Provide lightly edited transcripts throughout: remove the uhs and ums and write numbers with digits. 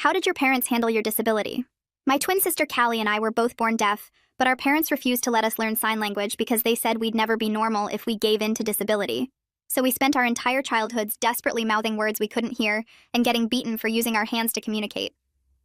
How did your parents handle your disability? My twin sister Callie and I were both born deaf, but our parents refused to let us learn sign language because they said we'd never be normal if we gave in to disability. So we spent our entire childhoods desperately mouthing words we couldn't hear and getting beaten for using our hands to communicate.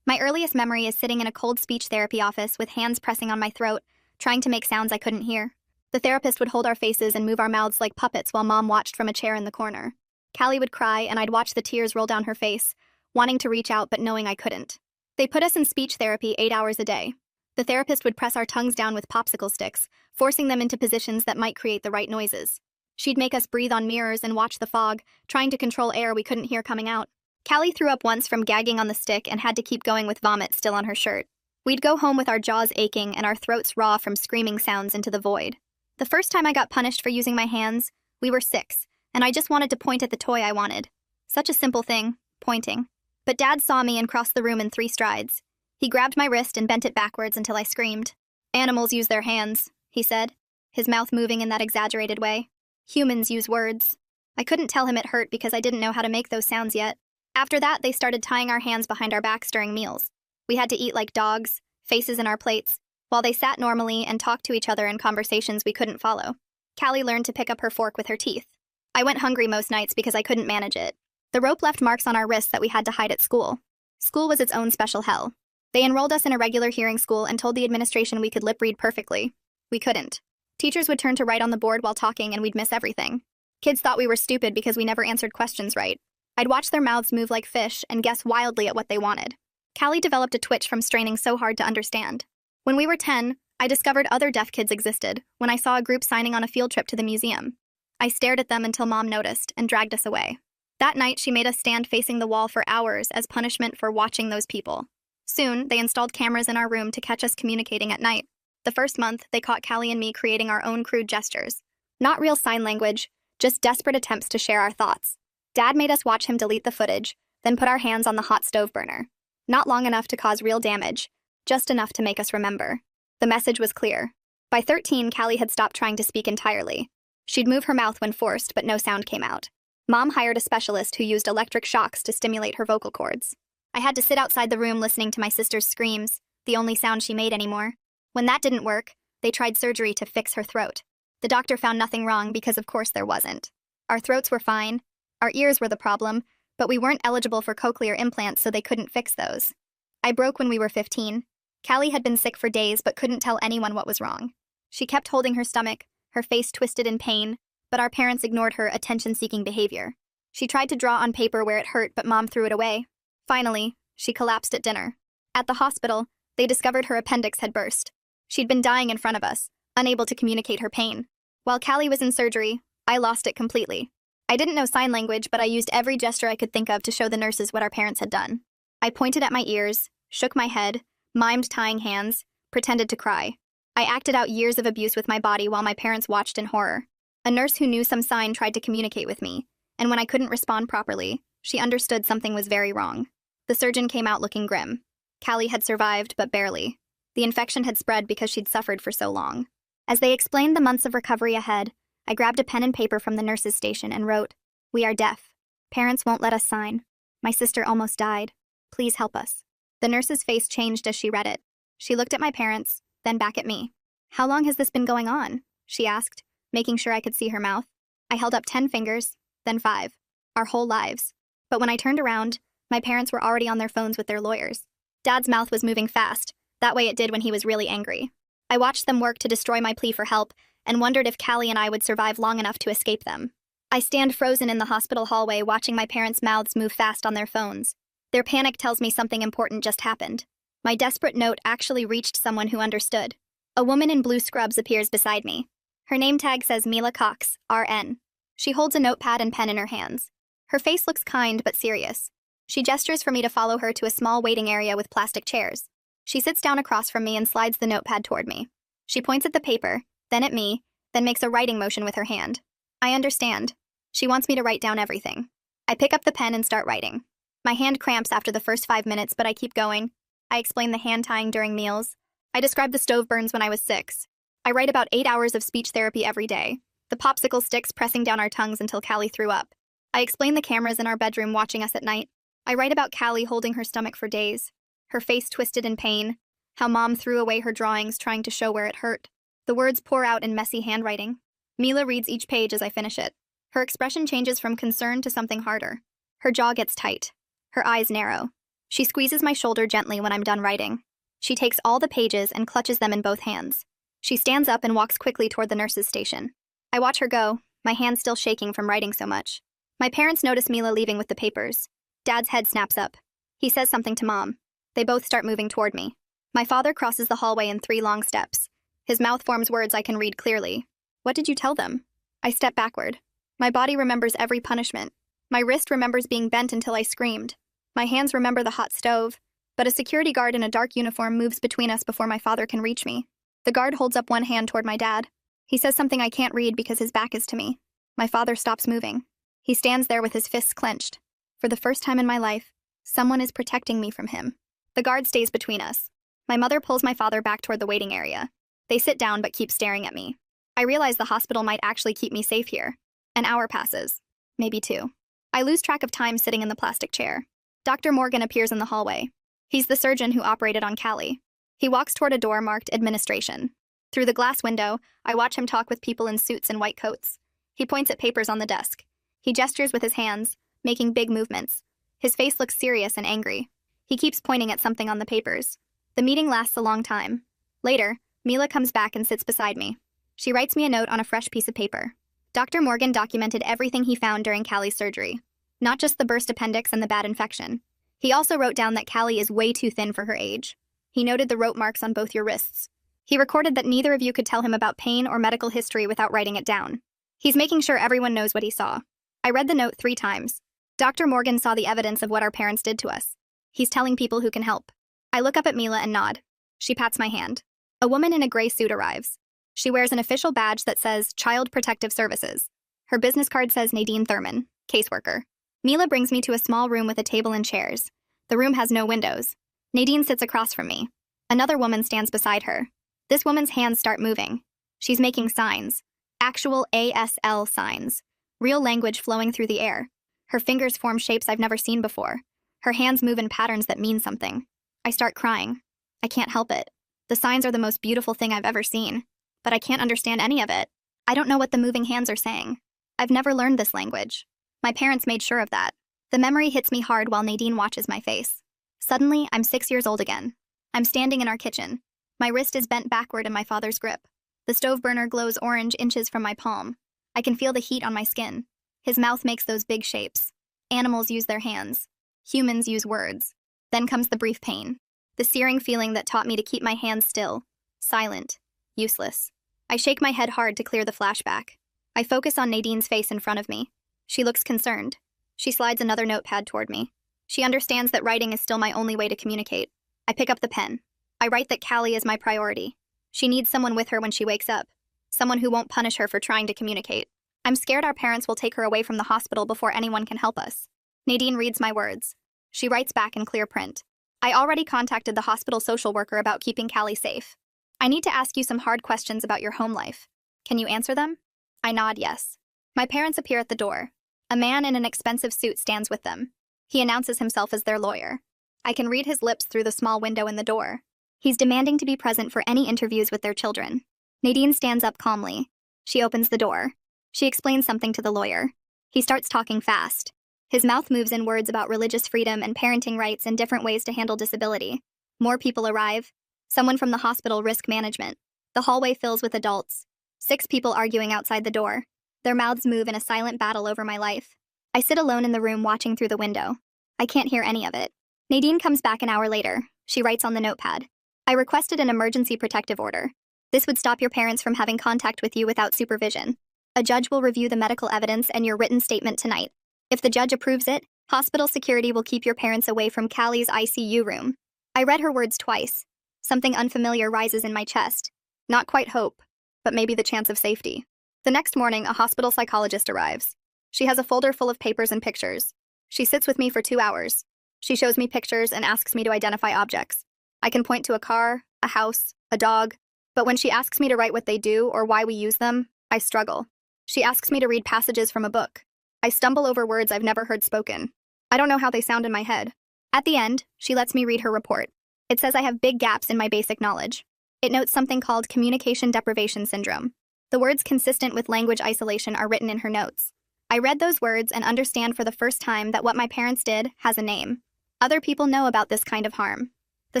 My earliest memory is sitting in a cold speech therapy office with hands pressing on my throat, trying to make sounds I couldn't hear. The therapist would hold our faces and move our mouths like puppets while Mom watched from a chair in the corner. Callie would cry, and I'd watch the tears roll down her face, wanting to reach out but knowing I couldn't. They put us in speech therapy 8 hours a day. The therapist would press our tongues down with popsicle sticks, forcing them into positions that might create the right noises. She'd make us breathe on mirrors and watch the fog, trying to control air we couldn't hear coming out. Callie threw up once from gagging on the stick and had to keep going with vomit still on her shirt. We'd go home with our jaws aching and our throats raw from screaming sounds into the void. The first time I got punished for using my hands, we were 6, and I just wanted to point at the toy I wanted. Such a simple thing, pointing. But Dad saw me and crossed the room in 3 strides. He grabbed my wrist and bent it backwards until I screamed. "Animals use their hands," he said, his mouth moving in that exaggerated way. "Humans use words." I couldn't tell him it hurt because I didn't know how to make those sounds yet. After that, they started tying our hands behind our backs during meals. We had to eat like dogs, faces in our plates, while they sat normally and talked to each other in conversations we couldn't follow. Callie learned to pick up her fork with her teeth. I went hungry most nights because I couldn't manage it. The rope left marks on our wrists that we had to hide at school. School was its own special hell. They enrolled us in a regular hearing school and told the administration we could lip read perfectly. We couldn't. Teachers would turn to write on the board while talking and we'd miss everything. Kids thought we were stupid because we never answered questions right. I'd watch their mouths move like fish and guess wildly at what they wanted. Callie developed a twitch from straining so hard to understand. When we were 10, I discovered other deaf kids existed when I saw a group signing on a field trip to the museum. I stared at them until Mom noticed and dragged us away. That night, she made us stand facing the wall for hours as punishment for watching those people. Soon, they installed cameras in our room to catch us communicating at night. The first month, they caught Callie and me creating our own crude gestures. Not real sign language, just desperate attempts to share our thoughts. Dad made us watch him delete the footage, then put our hands on the hot stove burner. Not long enough to cause real damage, just enough to make us remember. The message was clear. By 13, Callie had stopped trying to speak entirely. She'd move her mouth when forced, but no sound came out. Mom hired a specialist who used electric shocks to stimulate her vocal cords. I had to sit outside the room listening to my sister's screams, the only sound she made anymore. When that didn't work, they tried surgery to fix her throat. The doctor found nothing wrong because of course there wasn't. Our throats were fine. Our ears were the problem, but we weren't eligible for cochlear implants so they couldn't fix those. I broke when we were 15. Callie had been sick for days but couldn't tell anyone what was wrong. She kept holding her stomach, her face twisted in pain, but our parents ignored her attention-seeking behavior. She tried to draw on paper where it hurt, but Mom threw it away. Finally, she collapsed at dinner. At the hospital, they discovered her appendix had burst. She'd been dying in front of us, unable to communicate her pain. While Callie was in surgery, I lost it completely. I didn't know sign language, but I used every gesture I could think of to show the nurses what our parents had done. I pointed at my ears, shook my head, mimed tying hands, pretended to cry. I acted out years of abuse with my body while my parents watched in horror. A nurse who knew some sign tried to communicate with me, and when I couldn't respond properly, she understood something was very wrong. The surgeon came out looking grim. Callie had survived, but barely. The infection had spread because she'd suffered for so long. As they explained the months of recovery ahead, I grabbed a pen and paper from the nurse's station and wrote, "We are deaf. Parents won't let us sign. My sister almost died. Please help us." The nurse's face changed as she read it. She looked at my parents, then back at me. "How long has this been going on?" she asked, making sure I could see her mouth. I held up 10 fingers, then 5. Our whole lives. But when I turned around, my parents were already on their phones with their lawyers. Dad's mouth was moving fast, that way it did when he was really angry. I watched them work to destroy my plea for help and wondered if Callie and I would survive long enough to escape them. I stand frozen in the hospital hallway watching my parents' mouths move fast on their phones. Their panic tells me something important just happened. My desperate note actually reached someone who understood. A woman in blue scrubs appears beside me. Her name tag says Mila Cox, RN. She holds a notepad and pen in her hands. Her face looks kind but serious. She gestures for me to follow her to a small waiting area with plastic chairs. She sits down across from me and slides the notepad toward me. She points at the paper, then at me, then makes a writing motion with her hand. I understand. She wants me to write down everything. I pick up the pen and start writing. My hand cramps after the first 5 minutes, but I keep going. I explain the hand tying during meals. I describe the stove burns when I was 6. I write about 8 hours of speech therapy every day, the popsicle sticks pressing down our tongues until Callie threw up. I explain the cameras in our bedroom watching us at night. I write about Callie holding her stomach for days, her face twisted in pain, how Mom threw away her drawings trying to show where it hurt. The words pour out in messy handwriting. Mila reads each page as I finish it. Her expression changes from concern to something harder. Her jaw gets tight. Her eyes narrow. She squeezes my shoulder gently when I'm done writing. She takes all the pages and clutches them in both hands. She stands up and walks quickly toward the nurse's station. I watch her go, my hands still shaking from writing so much. My parents notice Mila leaving with the papers. Dad's head snaps up. He says something to Mom. They both start moving toward me. My father crosses the hallway in 3 long steps. His mouth forms words I can read clearly. What did you tell them? I step backward. My body remembers every punishment. My wrist remembers being bent until I screamed. My hands remember the hot stove, but a security guard in a dark uniform moves between us before my father can reach me. The guard holds up one hand toward my dad. He says something I can't read because his back is to me. My father stops moving. He stands there with his fists clenched. For the first time in my life, someone is protecting me from him. The guard stays between us. My mother pulls my father back toward the waiting area. They sit down but keep staring at me. I realize the hospital might actually keep me safe here. An hour passes. Maybe 2. I lose track of time sitting in the plastic chair. Dr. Morgan appears in the hallway. He's the surgeon who operated on Callie. He walks toward a door marked Administration. Through the glass window, I watch him talk with people in suits and white coats. He points at papers on the desk. He gestures with his hands, making big movements. His face looks serious and angry. He keeps pointing at something on the papers. The meeting lasts a long time. Later, Mila comes back and sits beside me. She writes me a note on a fresh piece of paper. Dr. Morgan documented everything he found during Callie's surgery, not just the burst appendix and the bad infection. He also wrote down that Callie is way too thin for her age. He noted the rope marks on both your wrists. He recorded that neither of you could tell him about pain or medical history without writing it down. He's making sure everyone knows what he saw. I read the note 3 times. Dr. Morgan saw the evidence of what our parents did to us. He's telling people who can help. I look up at Mila and nod. She pats my hand. A woman in a gray suit arrives. She wears an official badge that says Child Protective Services. Her business card says Nadine Thurman, caseworker. Mila brings me to a small room with a table and chairs. The room has no windows. Nadine sits across from me. Another woman stands beside her. This woman's hands start moving. She's making signs. Actual ASL signs. Real language flowing through the air. Her fingers form shapes I've never seen before. Her hands move in patterns that mean something. I start crying. I can't help it. The signs are the most beautiful thing I've ever seen. But I can't understand any of it. I don't know what the moving hands are saying. I've never learned this language. My parents made sure of that. The memory hits me hard while Nadine watches my face. Suddenly, I'm 6 years old again. I'm standing in our kitchen. My wrist is bent backward in my father's grip. The stove burner glows orange inches from my palm. I can feel the heat on my skin. His mouth makes those big shapes. Animals use their hands. Humans use words. Then comes the brief pain. The searing feeling that taught me to keep my hands still. Silent. Useless. I shake my head hard to clear the flashback. I focus on Nadine's face in front of me. She looks concerned. She slides another notepad toward me. She understands that writing is still my only way to communicate. I pick up the pen. I write that Callie is my priority. She needs someone with her when she wakes up. Someone who won't punish her for trying to communicate. I'm scared our parents will take her away from the hospital before anyone can help us. Nadine reads my words. She writes back in clear print. I already contacted the hospital social worker about keeping Callie safe. I need to ask you some hard questions about your home life. Can you answer them? I nod yes. My parents appear at the door. A man in an expensive suit stands with them. He announces himself as their lawyer. I can read his lips through the small window in the door. He's demanding to be present for any interviews with their children. Nadine stands up calmly. She opens the door. She explains something to the lawyer. He starts talking fast. His mouth moves in words about religious freedom and parenting rights and different ways to handle disability. More people arrive. Someone from the hospital risk management. The hallway fills with adults. 6 people arguing outside the door. Their mouths move in a silent battle over my life. I sit alone in the room watching through the window. I can't hear any of it. Nadine comes back an hour later. She writes on the notepad. I requested an emergency protective order. This would stop your parents from having contact with you without supervision. A judge will review the medical evidence and your written statement tonight. If the judge approves it, hospital security will keep your parents away from Callie's ICU room. I read her words twice. Something unfamiliar rises in my chest. Not quite hope, but maybe the chance of safety. The next morning, a hospital psychologist arrives. She has a folder full of papers and pictures. She sits with me for 2 hours. She shows me pictures and asks me to identify objects. I can point to a car, a house, a dog, but when she asks me to write what they do or why we use them, I struggle. She asks me to read passages from a book. I stumble over words I've never heard spoken. I don't know how they sound in my head. At the end, she lets me read her report. It says I have big gaps in my basic knowledge. It notes something called communication deprivation syndrome. The words consistent with language isolation are written in her notes. I read those words and understand for the first time that what my parents did has a name. Other people know about this kind of harm. The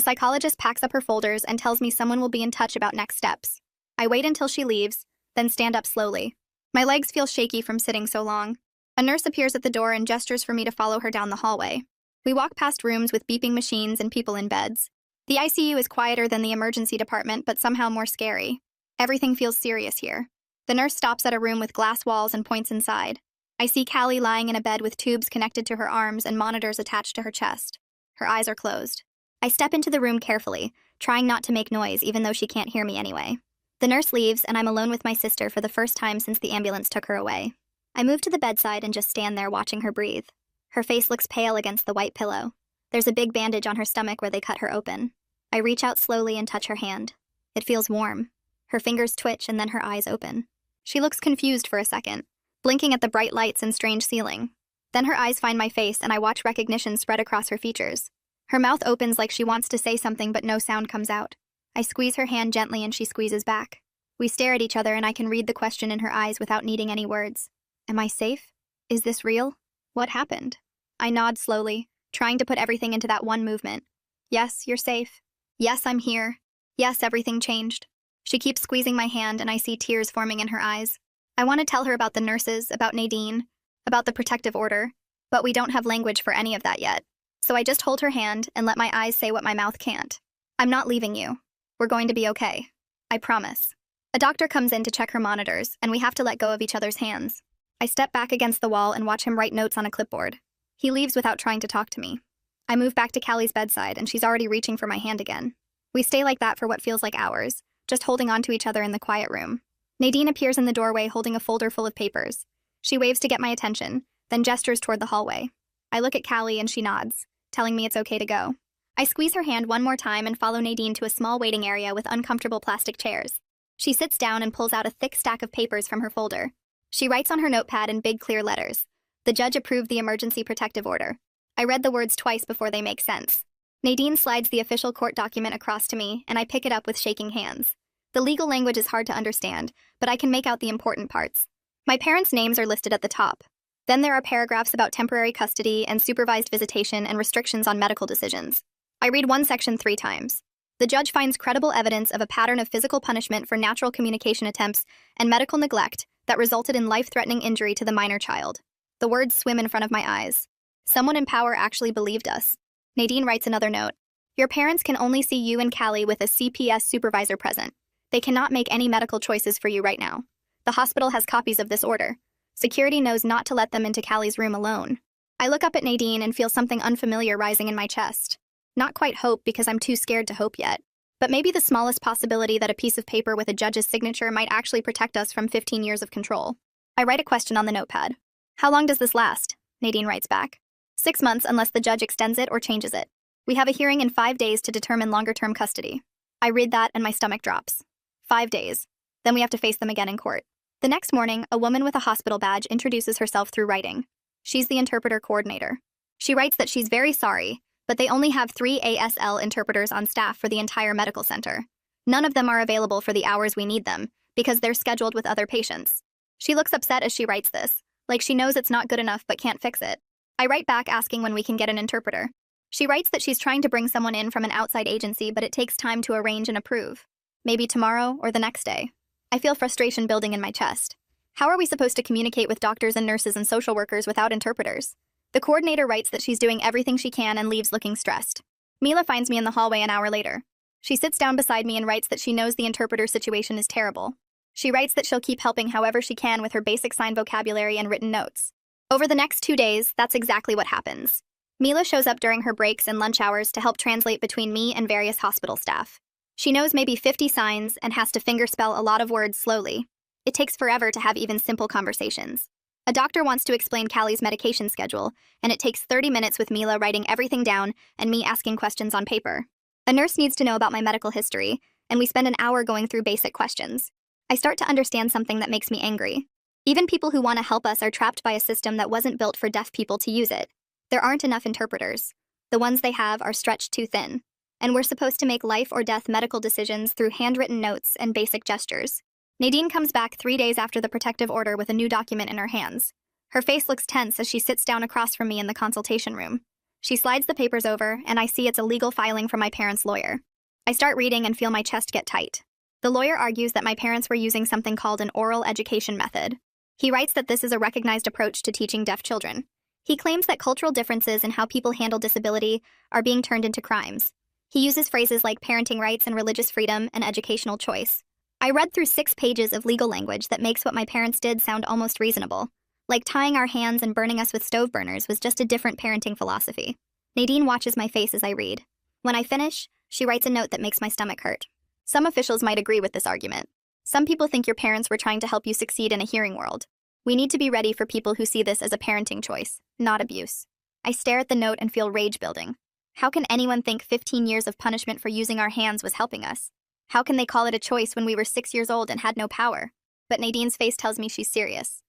psychologist packs up her folders and tells me someone will be in touch about next steps. I wait until she leaves, then stand up slowly. My legs feel shaky from sitting so long. A nurse appears at the door and gestures for me to follow her down the hallway. We walk past rooms with beeping machines and people in beds. The ICU is quieter than the emergency department, but somehow more scary. Everything feels serious here. The nurse stops at a room with glass walls and points inside. I see Callie lying in a bed with tubes connected to her arms and monitors attached to her chest. Her eyes are closed. I step into the room carefully, trying not to make noise even though she can't hear me anyway. The nurse leaves and I'm alone with my sister for the first time since the ambulance took her away. I move to the bedside and just stand there watching her breathe. Her face looks pale against the white pillow. There's a big bandage on her stomach where they cut her open. I reach out slowly and touch her hand. It feels warm. Her fingers twitch and then her eyes open. She looks confused for a second, blinking at the bright lights and strange ceiling. Then her eyes find my face and I watch recognition spread across her features. Her mouth opens like she wants to say something but no sound comes out. I squeeze her hand gently and she squeezes back. We stare at each other and I can read the question in her eyes without needing any words. Am I safe? Is this real? What happened? I nod slowly, trying to put everything into that one movement. Yes, you're safe. Yes, I'm here. Yes, everything changed. She keeps squeezing my hand and I see tears forming in her eyes. I want to tell her about the nurses, about Nadine, about the protective order, but we don't have language for any of that yet. So I just hold her hand and let my eyes say what my mouth can't. I'm not leaving you. We're going to be okay. I promise. A doctor comes in to check her monitors, and we have to let go of each other's hands. I step back against the wall and watch him write notes on a clipboard. He leaves without trying to talk to me. I move back to Callie's bedside, and she's already reaching for my hand again. We stay like that for what feels like hours, just holding on to each other in the quiet room. Nadine appears in the doorway holding a folder full of papers. She waves to get my attention, then gestures toward the hallway. I look at Callie and she nods, telling me it's okay to go. I squeeze her hand one more time and follow Nadine to a small waiting area with uncomfortable plastic chairs. She sits down and pulls out a thick stack of papers from her folder. She writes on her notepad in big clear letters. The judge approved the emergency protective order. I read the words twice before they make sense. Nadine slides the official court document across to me, and I pick it up with shaking hands. The legal language is hard to understand, but I can make out the important parts. My parents' names are listed at the top. Then there are paragraphs about temporary custody and supervised visitation and restrictions on medical decisions. I read one section 3 times. The judge finds credible evidence of a pattern of physical punishment for natural communication attempts and medical neglect that resulted in life-threatening injury to the minor child. The words swim in front of my eyes. Someone in power actually believed us. Nadine writes another note. Your parents can only see you and Callie with a CPS supervisor present. They cannot make any medical choices for you right now. The hospital has copies of this order. Security knows not to let them into Callie's room alone. I look up at Nadine and feel something unfamiliar rising in my chest. Not quite hope because I'm too scared to hope yet, but maybe the smallest possibility that a piece of paper with a judge's signature might actually protect us from 15 years of control. I write a question on the notepad. How long does this last? Nadine writes back. 6 months unless the judge extends it or changes it. We have a hearing in 5 days to determine longer-term custody. I read that and my stomach drops. 5 days. Then we have to face them again in court. The next morning, a woman with a hospital badge introduces herself through writing. She's the interpreter coordinator. She writes that she's very sorry, but they only have 3 ASL interpreters on staff for the entire medical center. None of them are available for the hours we need them, because they're scheduled with other patients. She looks upset as she writes this, like she knows it's not good enough but can't fix it. I write back asking when we can get an interpreter. She writes that she's trying to bring someone in from an outside agency, but it takes time to arrange and approve. Maybe tomorrow or the next day. I feel frustration building in my chest. How are we supposed to communicate with doctors and nurses and social workers without interpreters? The coordinator writes that she's doing everything she can and leaves looking stressed. Mila finds me in the hallway an hour later. She sits down beside me and writes that she knows the interpreter situation is terrible. She writes that she'll keep helping however she can with her basic sign vocabulary and written notes. Over the next 2 days, that's exactly what happens. Mila shows up during her breaks and lunch hours to help translate between me and various hospital staff. She knows maybe 50 signs and has to fingerspell a lot of words slowly. It takes forever to have even simple conversations. A doctor wants to explain Callie's medication schedule, and it takes 30 minutes with Mila writing everything down and me asking questions on paper. A nurse needs to know about my medical history, and we spend an hour going through basic questions. I start to understand something that makes me angry. Even people who want to help us are trapped by a system that wasn't built for deaf people to use it. There aren't enough interpreters. The ones they have are stretched too thin. And we're supposed to make life or death medical decisions through handwritten notes and basic gestures. Nadine comes back 3 days after the protective order with a new document in her hands. Her face looks tense as she sits down across from me in the consultation room. She slides the papers over, and I see it's a legal filing from my parents' lawyer. I start reading and feel my chest get tight. The lawyer argues that my parents were using something called an oral education method. He writes that this is a recognized approach to teaching deaf children. He claims that cultural differences in how people handle disability are being turned into crimes. He uses phrases like parenting rights and religious freedom and educational choice. I read through 6 pages of legal language that makes what my parents did sound almost reasonable. Like tying our hands and burning us with stove burners was just a different parenting philosophy. Nadine watches my face as I read. When I finish, she writes a note that makes my stomach hurt. Some officials might agree with this argument. Some people think your parents were trying to help you succeed in a hearing world. We need to be ready for people who see this as a parenting choice, not abuse. I stare at the note and feel rage building. How can anyone think 15 years of punishment for using our hands was helping us? How can they call it a choice when we were 6 years old and had no power? But Nadine's face tells me she's serious.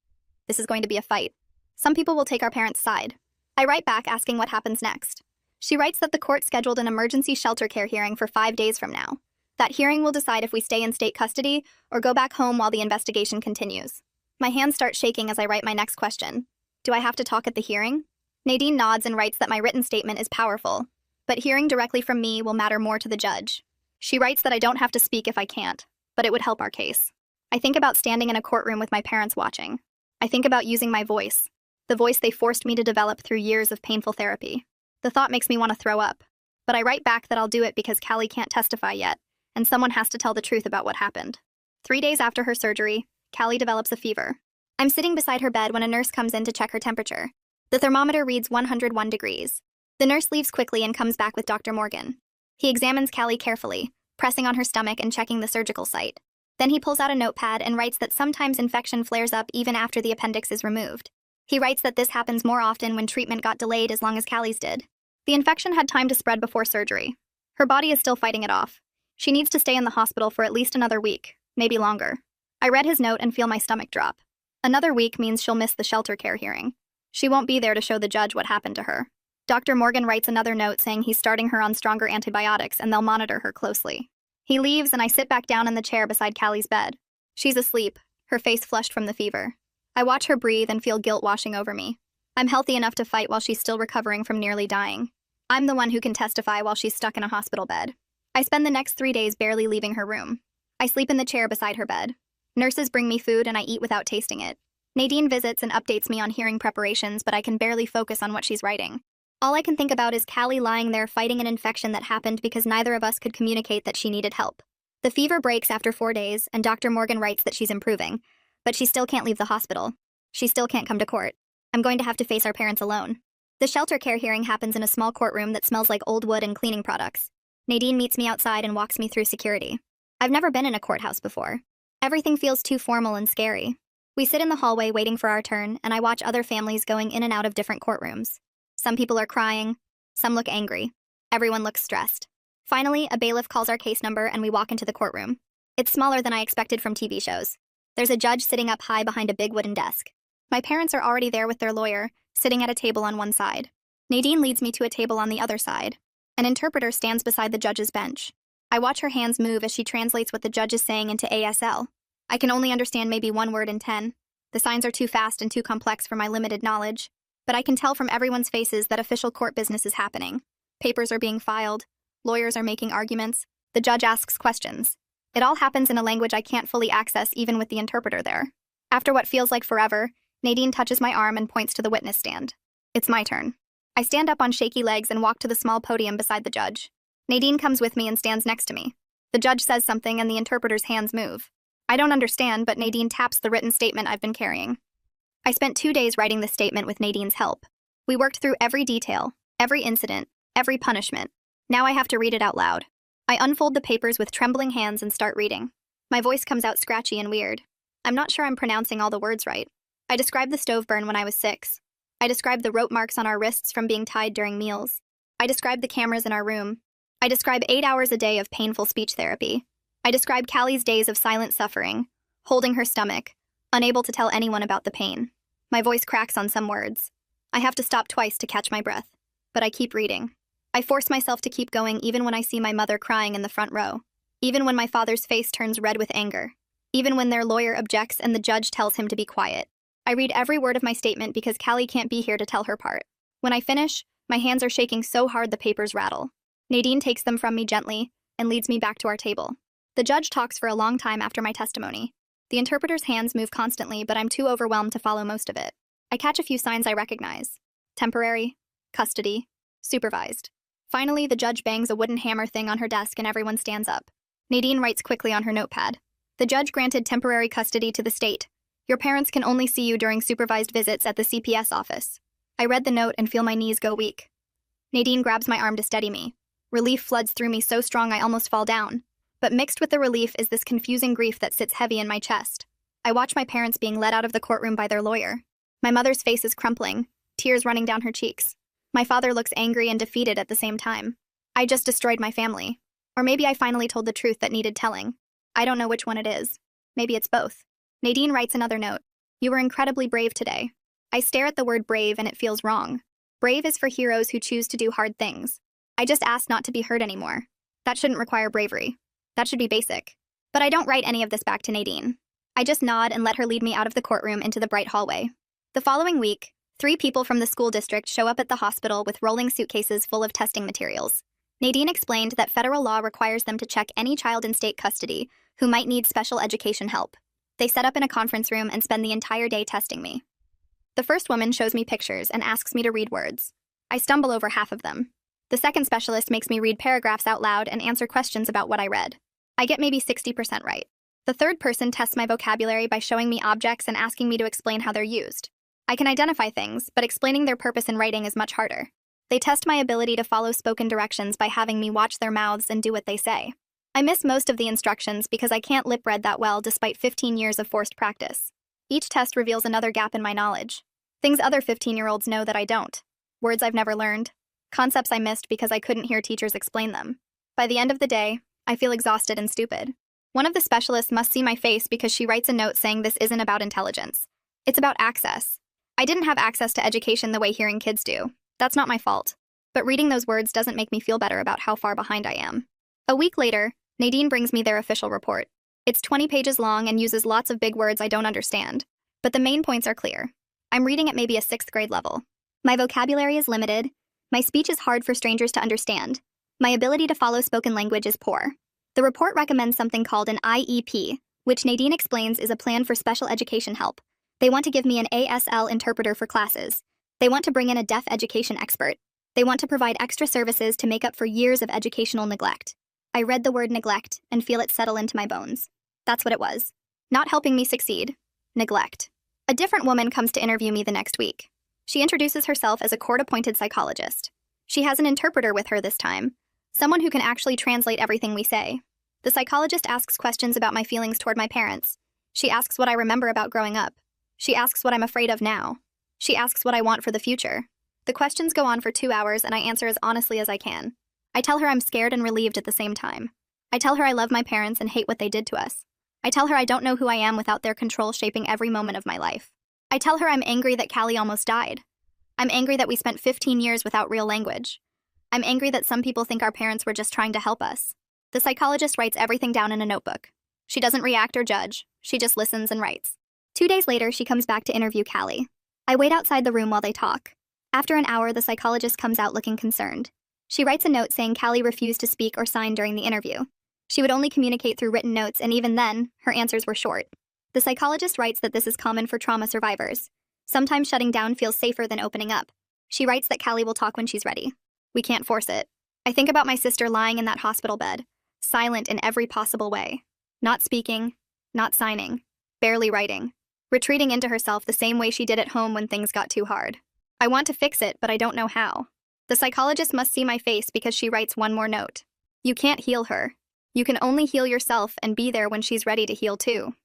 This is going to be a fight. Some people will take our parents' side. I write back asking what happens next. She writes that the court scheduled an emergency shelter care hearing for 5 days from now. That hearing will decide if we stay in state custody or go back home while the investigation continues. My hands start shaking as I write my next question. Do I have to talk at the hearing? Nadine nods and writes that my written statement is powerful, but hearing directly from me will matter more to the judge. She writes that I don't have to speak if I can't, but it would help our case. I think about standing in a courtroom with my parents watching. I think about using my voice, the voice they forced me to develop through years of painful therapy. The thought makes me want to throw up, but I write back that I'll do it because Callie can't testify yet, and someone has to tell the truth about what happened. 3 days after her surgery, Callie develops a fever. I'm sitting beside her bed when a nurse comes in to check her temperature. The thermometer reads 101 degrees. The nurse leaves quickly and comes back with Dr. Morgan. He examines Callie carefully, pressing on her stomach and checking the surgical site. Then he pulls out a notepad and writes that sometimes infection flares up even after the appendix is removed. He writes that this happens more often when treatment got delayed as long as Callie's did. The infection had time to spread before surgery. Her body is still fighting it off. She needs to stay in the hospital for at least another week, maybe longer. I read his note and feel my stomach drop. Another week means she'll miss the shelter care hearing. She won't be there to show the judge what happened to her. Dr. Morgan writes another note saying he's starting her on stronger antibiotics and they'll monitor her closely. He leaves and I sit back down in the chair beside Callie's bed. She's asleep, her face flushed from the fever. I watch her breathe and feel guilt washing over me. I'm healthy enough to fight while she's still recovering from nearly dying. I'm the one who can testify while she's stuck in a hospital bed. I spend the next 3 days barely leaving her room. I sleep in the chair beside her bed. Nurses bring me food and I eat without tasting it. Nadine visits and updates me on hearing preparations, but I can barely focus on what she's writing. All I can think about is Callie lying there fighting an infection that happened because neither of us could communicate that she needed help. The fever breaks after 4 days, and Dr. Morgan writes that she's improving, but she still can't leave the hospital. She still can't come to court. I'm going to have to face our parents alone. The shelter care hearing happens in a small courtroom that smells like old wood and cleaning products. Nadine meets me outside and walks me through security. I've never been in a courthouse before. Everything feels too formal and scary. We sit in the hallway waiting for our turn, and I watch other families going in and out of different courtrooms. Some people are crying. Some look angry. Everyone looks stressed. Finally, a bailiff calls our case number and we walk into the courtroom. It's smaller than I expected from TV shows. There's a judge sitting up high behind a big wooden desk. My parents are already there with their lawyer, sitting at a table on one side. Nadine leads me to a table on the other side. An interpreter stands beside the judge's bench. I watch her hands move as she translates what the judge is saying into ASL. I can only understand maybe 1 word in 10. The signs are too fast and too complex for my limited knowledge. But I can tell from everyone's faces that official court business is happening. Papers are being filed. Lawyers are making arguments. The judge asks questions. It all happens in a language I can't fully access even with the interpreter there. After what feels like forever, Nadine touches my arm and points to the witness stand. It's my turn. I stand up on shaky legs and walk to the small podium beside the judge. Nadine comes with me and stands next to me. The judge says something and the interpreter's hands move. I don't understand, but Nadine taps the written statement I've been carrying. I spent 2 days writing this statement with Nadine's help. We worked through every detail, every incident, every punishment. Now I have to read it out loud. I unfold the papers with trembling hands and start reading. My voice comes out scratchy and weird. I'm not sure I'm pronouncing all the words right. I describe the stove burn when I was 6. I describe the rope marks on our wrists from being tied during meals. I describe the cameras in our room. I describe 8 hours a day of painful speech therapy. I describe Callie's days of silent suffering, holding her stomach, unable to tell anyone about the pain. My voice cracks on some words. I have to stop twice to catch my breath, but I keep reading. I force myself to keep going even when I see my mother crying in the front row, even when my father's face turns red with anger, even when their lawyer objects and the judge tells him to be quiet. I read every word of my statement because Callie can't be here to tell her part. When I finish, my hands are shaking so hard the papers rattle. Nadine takes them from me gently and leads me back to our table. The judge talks for a long time after my testimony. The interpreter's hands move constantly, but I'm too overwhelmed to follow most of it. I catch a few signs I recognize. Temporary, custody, supervised. Finally, the judge bangs a wooden hammer thing on her desk and everyone stands up. Nadine writes quickly on her notepad. The judge granted temporary custody to the state. Your parents can only see you during supervised visits at the CPS office. I read the note and feel my knees go weak. Nadine grabs my arm to steady me. Relief floods through me so strong I almost fall down. But mixed with the relief is this confusing grief that sits heavy in my chest. I watch my parents being led out of the courtroom by their lawyer. My mother's face is crumpling, tears running down her cheeks. My father looks angry and defeated at the same time. I just destroyed my family. Or maybe I finally told the truth that needed telling. I don't know which one it is. Maybe it's both. Nadine writes another note. You were incredibly brave today. I stare at the word brave and it feels wrong. Brave is for heroes who choose to do hard things. I just asked not to be hurt anymore. That shouldn't require bravery. That should be basic. But I don't write any of this back to Nadine. I just nod and let her lead me out of the courtroom into the bright hallway. The following week, 3 people from the school district show up at the hospital with rolling suitcases full of testing materials. Nadine explained that federal law requires them to check any child in state custody who might need special education help. They set up in a conference room and spend the entire day testing me. The first woman shows me pictures and asks me to read words. I stumble over half of them. The second specialist makes me read paragraphs out loud and answer questions about what I read. I get maybe 60% right. The third person tests my vocabulary by showing me objects and asking me to explain how they're used. I can identify things, but explaining their purpose in writing is much harder. They test my ability to follow spoken directions by having me watch their mouths and do what they say. I miss most of the instructions because I can't lip read that well despite 15 years of forced practice. Each test reveals another gap in my knowledge. Things other 15-year-olds know that I don't. Words I've never learned. Concepts I missed because I couldn't hear teachers explain them. By the end of the day, I feel exhausted and stupid. One of the specialists must see my face because she writes a note saying this isn't about intelligence. It's about access. I didn't have access to education the way hearing kids do. That's not my fault. But reading those words doesn't make me feel better about how far behind I am. A week later, Nadine brings me their official report. It's 20 pages long and uses lots of big words I don't understand. But the main points are clear. I'm reading at maybe a 6th grade level. My vocabulary is limited. My speech is hard for strangers to understand. My ability to follow spoken language is poor. The report recommends something called an IEP, which Nadine explains is a plan for special education help. They want to give me an ASL interpreter for classes. They want to bring in a deaf education expert. They want to provide extra services to make up for years of educational neglect. I read the word neglect and feel it settle into my bones. That's what it was. Not helping me succeed. Neglect. A different woman comes to interview me the next week. She introduces herself as a court-appointed psychologist. She has an interpreter with her this time. Someone who can actually translate everything we say. The psychologist asks questions about my feelings toward my parents. She asks what I remember about growing up. She asks what I'm afraid of now. She asks what I want for the future. The questions go on for 2 hours and I answer as honestly as I can. I tell her I'm scared and relieved at the same time. I tell her I love my parents and hate what they did to us. I tell her I don't know who I am without their control shaping every moment of my life. I tell her I'm angry that Callie almost died. I'm angry that we spent 15 years without real language. I'm angry that some people think our parents were just trying to help us. The psychologist writes everything down in a notebook. She doesn't react or judge. She just listens and writes. 2 days later, she comes back to interview Callie. I wait outside the room while they talk. After an hour, the psychologist comes out looking concerned. She writes a note saying Callie refused to speak or sign during the interview. She would only communicate through written notes, and even then, her answers were short. The psychologist writes that this is common for trauma survivors. Sometimes shutting down feels safer than opening up. She writes that Callie will talk when she's ready. We can't force it. I think about my sister lying in that hospital bed, silent in every possible way. Not speaking, not signing, barely writing. Retreating into herself the same way she did at home when things got too hard. I want to fix it, but I don't know how. The psychologist must see my face because she writes one more note. You can't heal her. You can only heal yourself and be there when she's ready to heal too.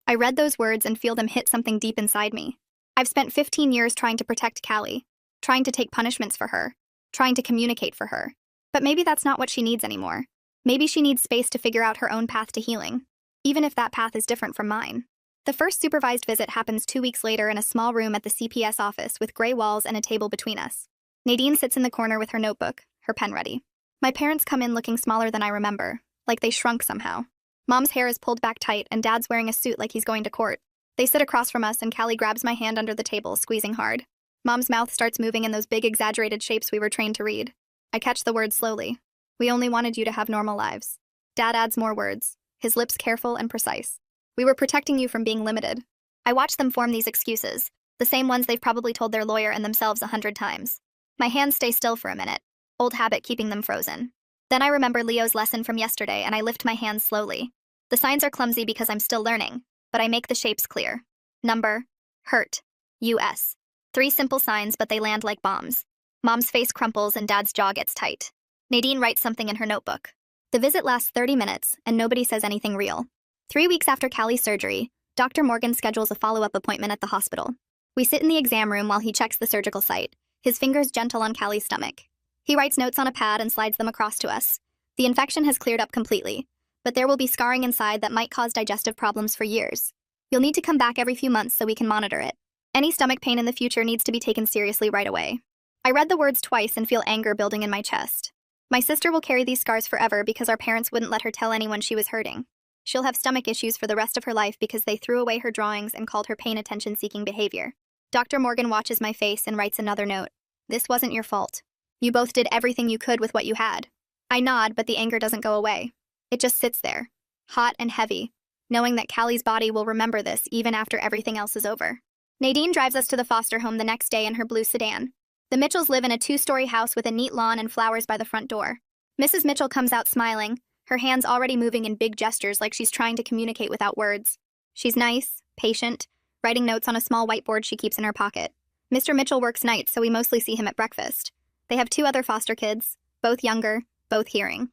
I read those words and feel them hit something deep inside me. I've spent 15 years trying to protect Callie, trying to take punishments for her, trying to communicate for her. But maybe that's not what she needs anymore. Maybe she needs space to figure out her own path to healing, even if that path is different from mine. The first supervised visit happens 2 weeks later in a small room at the CPS office with gray walls and a table between us. Nadine sits in the corner with her notebook, her pen ready. My parents come in looking smaller than I remember, like they shrunk somehow. Mom's hair is pulled back tight and Dad's wearing a suit like he's going to court. They sit across from us and Callie grabs my hand under the table, squeezing hard. Mom's mouth starts moving in those big exaggerated shapes we were trained to read. I catch the words slowly. We only wanted you to have normal lives. Dad adds more words, his lips careful and precise. We were protecting you from being limited. I watch them form these excuses, the same ones they've probably told their lawyer and themselves 100 times. My hands stay still for a minute, old habit keeping them frozen. Then I remember Leo's lesson from yesterday and I lift my hands slowly. The signs are clumsy because I'm still learning, but I make the shapes clear. Number, hurt, US. 3 simple signs, but they land like bombs. Mom's face crumples and Dad's jaw gets tight. Nadine writes something in her notebook. The visit lasts 30 minutes and nobody says anything real. 3 weeks after Callie's surgery, Dr. Morgan schedules a follow-up appointment at the hospital. We sit in the exam room while he checks the surgical site, his fingers gentle on Callie's stomach. He writes notes on a pad and slides them across to us. The infection has cleared up completely, but there will be scarring inside that might cause digestive problems for years. You'll need to come back every few months so we can monitor it. Any stomach pain in the future needs to be taken seriously right away. I read the words twice and feel anger building in my chest. My sister will carry these scars forever because our parents wouldn't let her tell anyone she was hurting. She'll have stomach issues for the rest of her life because they threw away her drawings and called her pain attention-seeking behavior. Dr. Morgan watches my face and writes another note. This wasn't your fault. You both did everything you could with what you had. I nod, but the anger doesn't go away. It just sits there, hot and heavy, knowing that Callie's body will remember this even after everything else is over. Nadine drives us to the foster home the next day in her blue sedan. The Mitchells live in a 2-story house with a neat lawn and flowers by the front door. Mrs. Mitchell comes out smiling, her hands already moving in big gestures like she's trying to communicate without words. She's nice, patient, writing notes on a small whiteboard she keeps in her pocket. Mr. Mitchell works nights, so we mostly see him at breakfast. They have 2 other foster kids, both younger, both hearing.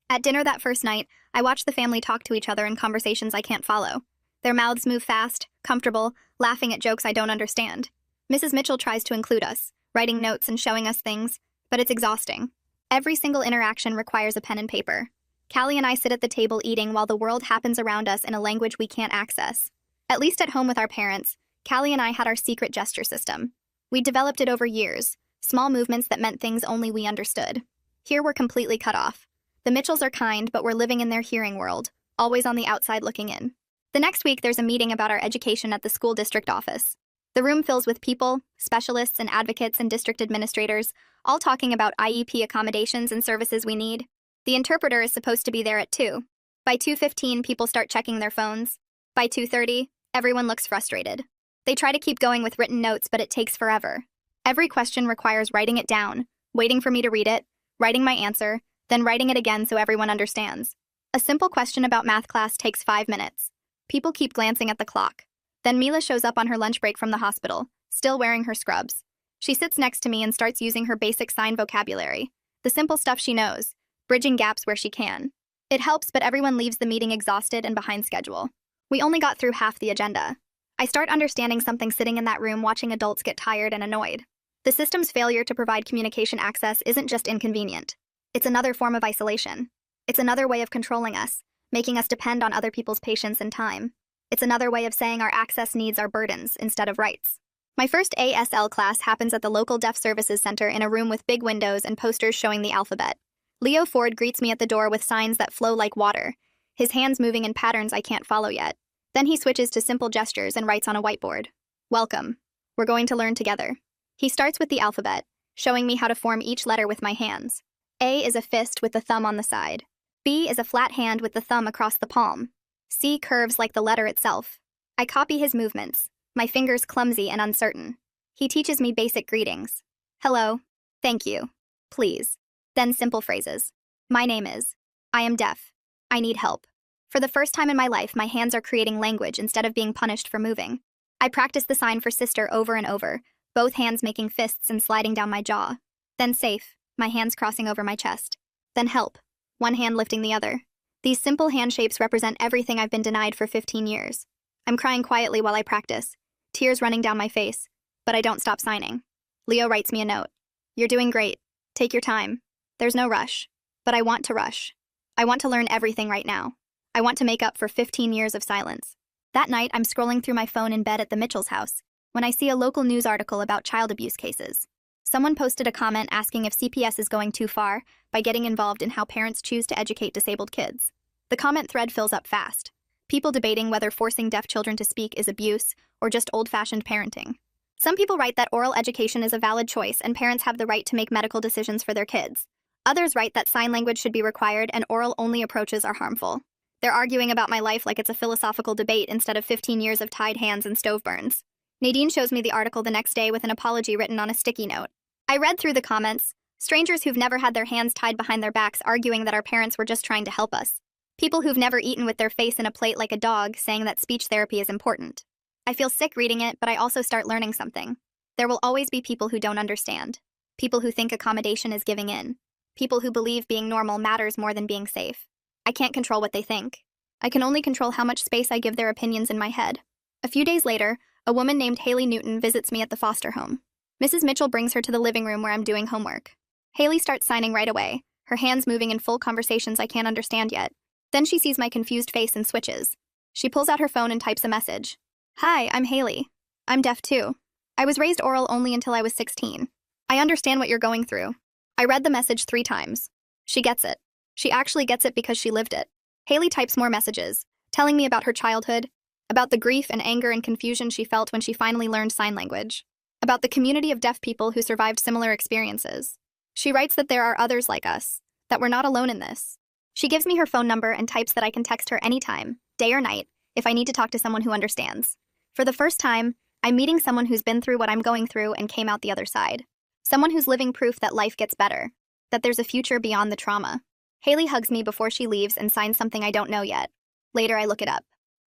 At dinner that first night, I watch the family talk to each other in conversations I can't follow. Their mouths move fast, comfortable, laughing at jokes I don't understand. Mrs. Mitchell tries to include us, writing notes and showing us things, but it's exhausting. Every single interaction requires a pen and paper. Callie and I sit at the table eating while the world happens around us in a language we can't access. At least at home with our parents, Callie and I had our secret gesture system. We developed it over years, small movements that meant things only we understood. Here we're completely cut off. The Mitchells are kind, but we're living in their hearing world, always on the outside looking in. The next week, there's a meeting about our education at the school district office. The room fills with people, specialists and advocates and district administrators, all talking about IEP accommodations and services we need. The interpreter is supposed to be there at 2. By 2:15, people start checking their phones. By 2:30, everyone looks frustrated. They try to keep going with written notes, but it takes forever. Every question requires writing it down, waiting for me to read it, writing my answer, then writing it again so everyone understands. A simple question about math class takes 5 minutes. People keep glancing at the clock. Then Mila shows up on her lunch break from the hospital, still wearing her scrubs. She sits next to me and starts using her basic sign vocabulary, the simple stuff she knows, bridging gaps where she can. It helps, but everyone leaves the meeting exhausted and behind schedule. We only got through half the agenda. I start understanding something sitting in that room watching adults get tired and annoyed. The system's failure to provide communication access isn't just inconvenient. It's another form of isolation. It's another way of controlling us, making us depend on other people's patience and time. It's another way of saying our access needs are burdens instead of rights. My first ASL class happens at the local Deaf Services Center in a room with big windows and posters showing the alphabet. Leo Ford greets me at the door with signs that flow like water, his hands moving in patterns I can't follow yet. Then he switches to simple gestures and writes on a whiteboard. Welcome. We're going to learn together. He starts with the alphabet, showing me how to form each letter with my hands. A is a fist with the thumb on the side. B is a flat hand with the thumb across the palm. C curves like the letter itself. I copy his movements, my fingers clumsy and uncertain. He teaches me basic greetings. Hello. Thank you. Please. Then simple phrases. My name is. I am deaf. I need help. For the first time in my life, my hands are creating language instead of being punished for moving. I practice the sign for sister over and over, both hands making fists and sliding down my jaw. Then safe, my hands crossing over my chest. Then help, one hand lifting the other. These simple hand shapes represent everything I've been denied for 15 years. I'm crying quietly while I practice, tears running down my face, but I don't stop signing. Leo writes me a note. You're doing great. Take your time. There's no rush. But I want to rush. I want to learn everything right now. I want to make up for 15 years of silence. That night, I'm scrolling through my phone in bed at the Mitchell's house when I see a local news article about child abuse cases. Someone posted a comment asking if CPS is going too far by getting involved in how parents choose to educate disabled kids. The comment thread fills up fast. People debating whether forcing deaf children to speak is abuse or just old-fashioned parenting. Some people write that oral education is a valid choice and parents have the right to make medical decisions for their kids. Others write that sign language should be required and oral-only approaches are harmful. They're arguing about my life like it's a philosophical debate instead of 15 years of tied hands and stove burns. Nadine shows me the article the next day with an apology written on a sticky note. I read through the comments. Strangers who've never had their hands tied behind their backs arguing that our parents were just trying to help us. People who've never eaten with their face in a plate like a dog saying that speech therapy is important. I feel sick reading it, but I also start learning something. There will always be people who don't understand. People who think accommodation is giving in. People who believe being normal matters more than being safe. I can't control what they think. I can only control how much space I give their opinions in my head. A few days later, a woman named Haley Newton visits me at the foster home. Mrs. Mitchell brings her to the living room where I'm doing homework. Haley starts signing right away, her hands moving in full conversations I can't understand yet. Then she sees my confused face and switches. She pulls out her phone and types a message. Hi, I'm Haley. I'm deaf too. I was raised oral only until I was 16. I understand what you're going through. I read the message 3 times. She gets it. She actually gets it because she lived it. Haley types more messages, telling me about her childhood, about the grief and anger and confusion she felt when she finally learned sign language, about the community of deaf people who survived similar experiences. She writes that there are others like us, that we're not alone in this. She gives me her phone number and types that I can text her anytime, day or night, if I need to talk to someone who understands. For the first time, I'm meeting someone who's been through what I'm going through and came out the other side. Someone who's living proof that life gets better, that there's a future beyond the trauma. Haley hugs me before she leaves and signs something I don't know yet. Later, I look it up.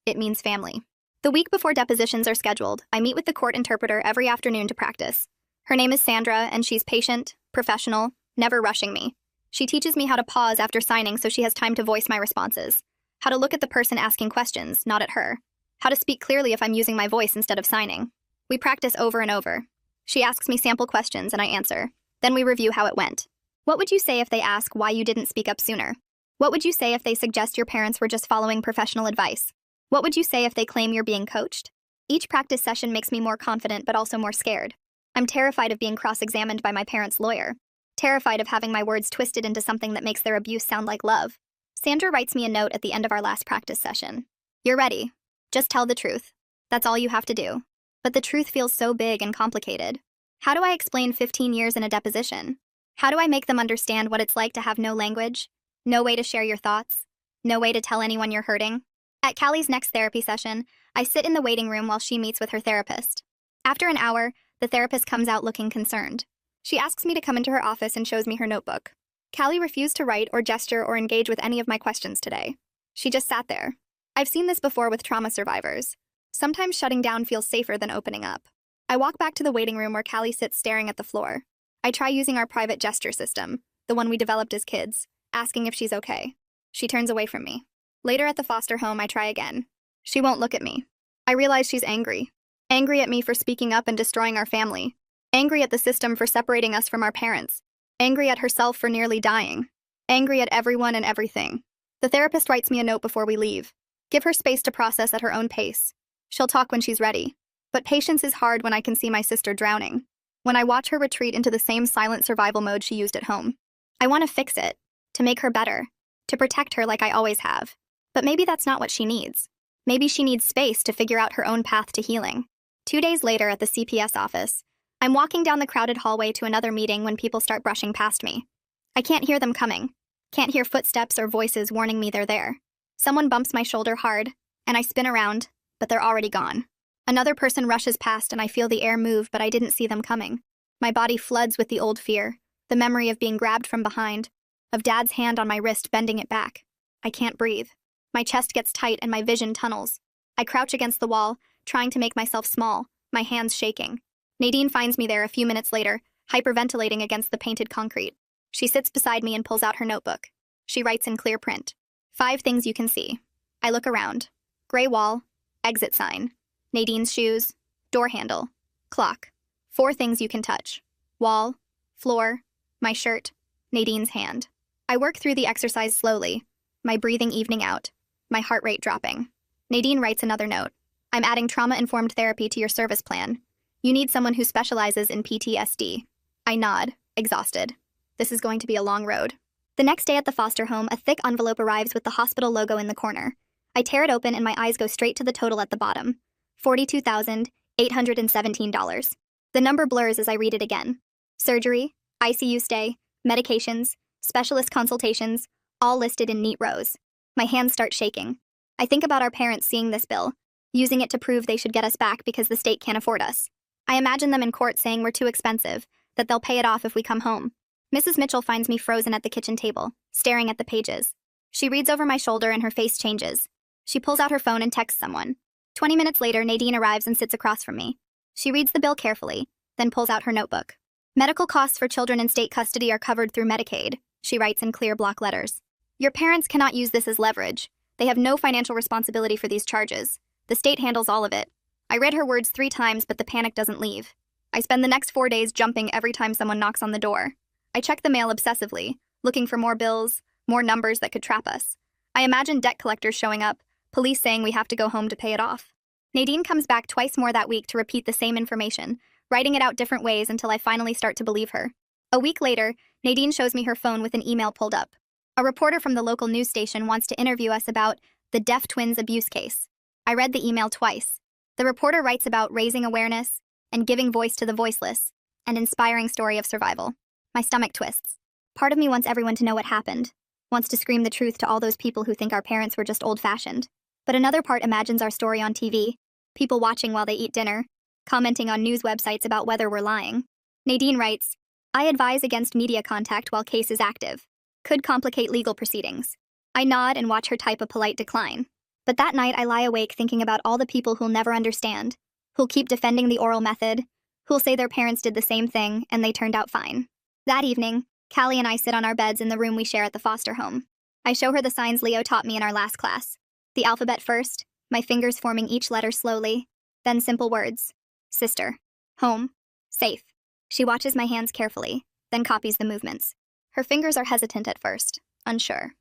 It means family. The week before depositions are scheduled, I meet with the court interpreter every afternoon to practice. Her name is Sandra, and she's patient, professional, never rushing me. She teaches me how to pause after signing so she has time to voice my responses. How to look at the person asking questions, not at her. How to speak clearly if I'm using my voice instead of signing. We practice over and over. She asks me sample questions and I answer. Then we review how it went. What would you say if they ask why you didn't speak up sooner? What would you say if they suggest your parents were just following professional advice? What would you say if they claim you're being coached? Each practice session makes me more confident but also more scared. I'm terrified of being cross-examined by my parents' lawyer. Terrified of having my words twisted into something that makes their abuse sound like love. Sandra writes me a note at the end of our last practice session. You're ready. Just tell the truth. That's all you have to do. But the truth feels so big and complicated. How do I explain 15 years in a deposition? How do I make them understand what it's like to have no language? No way to share your thoughts? No way to tell anyone you're hurting? At Callie's next therapy session, I sit in the waiting room while she meets with her therapist. After an hour, the therapist comes out looking concerned. She asks me to come into her office and shows me her notebook. Callie refused to write or gesture or engage with any of my questions today. She just sat there. I've seen this before with trauma survivors. Sometimes shutting down feels safer than opening up. I walk back to the waiting room where Callie sits staring at the floor. I try using our private gesture system, the one we developed as kids, asking if she's okay. She turns away from me. Later at the foster home, I try again. She won't look at me. I realize she's angry. Angry at me for speaking up and destroying our family. Angry at the system for separating us from our parents. Angry at herself for nearly dying. Angry at everyone and everything. The therapist writes me a note before we leave. Give her space to process at her own pace. She'll talk when she's ready. But patience is hard when I can see my sister drowning. When I watch her retreat into the same silent survival mode she used at home. I want to fix it. To make her better. To protect her like I always have. But maybe that's not what she needs. Maybe she needs space to figure out her own path to healing. 2 days later at the CPS office, I'm walking down the crowded hallway to another meeting when people start brushing past me. I can't hear them coming. Can't hear footsteps or voices warning me they're there. Someone bumps my shoulder hard, and I spin around, but they're already gone. Another person rushes past and I feel the air move, but I didn't see them coming. My body floods with the old fear, the memory of being grabbed from behind, of Dad's hand on my wrist bending it back. I can't breathe. My chest gets tight and my vision tunnels. I crouch against the wall, trying to make myself small, my hands shaking. Nadine finds me there a few minutes later, hyperventilating against the painted concrete. She sits beside me and pulls out her notebook. She writes in clear print. 5 things you can see. I look around. Gray wall, exit sign, Nadine's shoes, door handle, clock. 4 things you can touch. Wall, floor, my shirt, Nadine's hand. I work through the exercise slowly, my breathing evening out, my heart rate dropping. Nadine writes another note. I'm adding trauma-informed therapy to your service plan. You need someone who specializes in PTSD. I nod, exhausted. This is going to be a long road. The next day at the foster home, a thick envelope arrives with the hospital logo in the corner. I tear it open and my eyes go straight to the total at the bottom. $42,817. The number blurs as I read it again. Surgery, ICU stay, medications, specialist consultations, all listed in neat rows. My hands start shaking. I think about our parents seeing this bill, using it to prove they should get us back because the state can't afford us. I imagine them in court saying we're too expensive, that they'll pay it off if we come home. Mrs. Mitchell finds me frozen at the kitchen table, staring at the pages. She reads over my shoulder and her face changes. She pulls out her phone and texts someone. 20 minutes later, Nadine arrives and sits across from me. She reads the bill carefully, then pulls out her notebook. Medical costs for children in state custody are covered through Medicaid, she writes in clear block letters. Your parents cannot use this as leverage. They have no financial responsibility for these charges. The state handles all of it. I read her words 3 times, but the panic doesn't leave. I spend the next 4 days jumping every time someone knocks on the door. I check the mail obsessively, looking for more bills, more numbers that could trap us. I imagine debt collectors showing up, police saying we have to go home to pay it off. Nadine comes back twice more that week to repeat the same information, writing it out different ways until I finally start to believe her. A week later, Nadine shows me her phone with an email pulled up. A reporter from the local news station wants to interview us about the deaf twins abuse case. I read the email twice. The reporter writes about raising awareness and giving voice to the voiceless, an inspiring story of survival. My stomach twists. Part of me wants everyone to know what happened, wants to scream the truth to all those people who think our parents were just old-fashioned. But another part imagines our story on TV, people watching while they eat dinner, commenting on news websites about whether we're lying. Nadine writes, I advise against media contact while case is active. Could complicate legal proceedings. I nod and watch her type a polite decline. But that night I lie awake thinking about all the people who'll never understand, who'll keep defending the oral method, who'll say their parents did the same thing and they turned out fine. That evening, Callie and I sit on our beds in the room we share at the foster home. I show her the signs Leo taught me in our last class. The alphabet first, my fingers forming each letter slowly, then simple words. Sister. Home. Safe. She watches my hands carefully, then copies the movements. Her fingers are hesitant at first, unsure.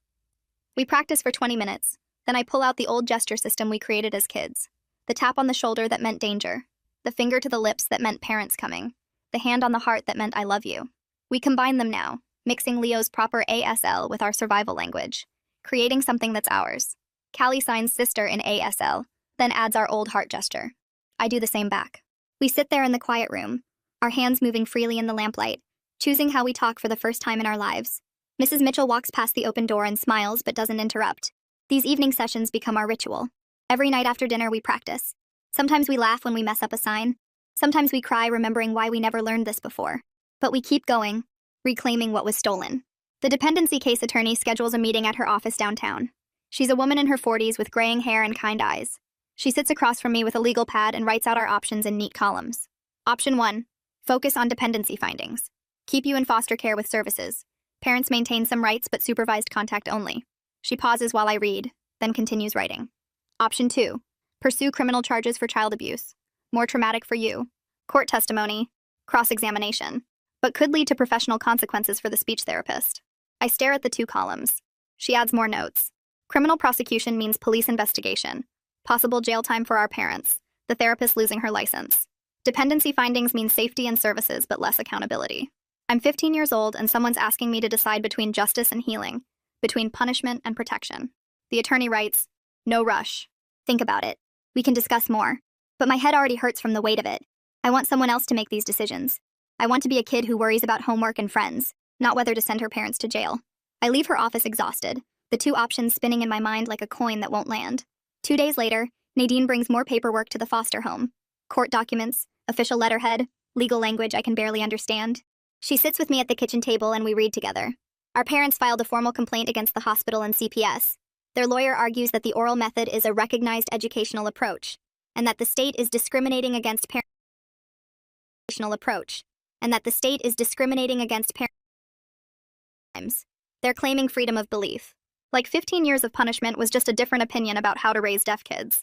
We practice for 20 minutes, then I pull out the old gesture system we created as kids. The tap on the shoulder that meant danger, the finger to the lips that meant parents coming, the hand on the heart that meant I love you. We combine them now, mixing Leo's proper ASL with our survival language, creating something that's ours. Callie signs sister in ASL, then adds our old heart gesture. I do the same back. We sit there in the quiet room, our hands moving freely in the lamplight, choosing how we talk for the first time in our lives. Mrs. Mitchell walks past the open door and smiles but doesn't interrupt. These evening sessions become our ritual. Every night after dinner we practice. Sometimes we laugh when we mess up a sign. Sometimes we cry remembering why we never learned this before. But we keep going, reclaiming what was stolen. The dependency case attorney schedules a meeting at her office downtown. She's a woman in her 40s with graying hair and kind eyes. She sits across from me with a legal pad and writes out our options in neat columns. Option 1. Focus on dependency findings. Keep you in foster care with services. Parents maintain some rights but supervised contact only. She pauses while I read, then continues writing. Option 2. Pursue criminal charges for child abuse. More traumatic for you. Court testimony. Cross-examination. But could lead to professional consequences for the speech therapist. I stare at the 2 columns. She adds more notes. Criminal prosecution means police investigation. Possible jail time for our parents. The therapist losing her license. Dependency findings mean safety and services but less accountability. I'm 15 years old and someone's asking me to decide between justice and healing, between punishment and protection. The attorney writes, no rush. Think about it. We can discuss more. But my head already hurts from the weight of it. I want someone else to make these decisions. I want to be a kid who worries about homework and friends, not whether to send her parents to jail. I leave her office exhausted, the 2 options spinning in my mind like a coin that won't land. 2 days later, Nadine brings more paperwork to the foster home. Court documents, official letterhead, legal language I can barely understand. She sits with me at the kitchen table and we read together. Our parents filed a formal complaint against the hospital and CPS. Their lawyer argues that the oral method is a recognized educational approach, and that the state is discriminating against parents. They're claiming freedom of belief. Like 15 years of punishment was just a different opinion about how to raise deaf kids.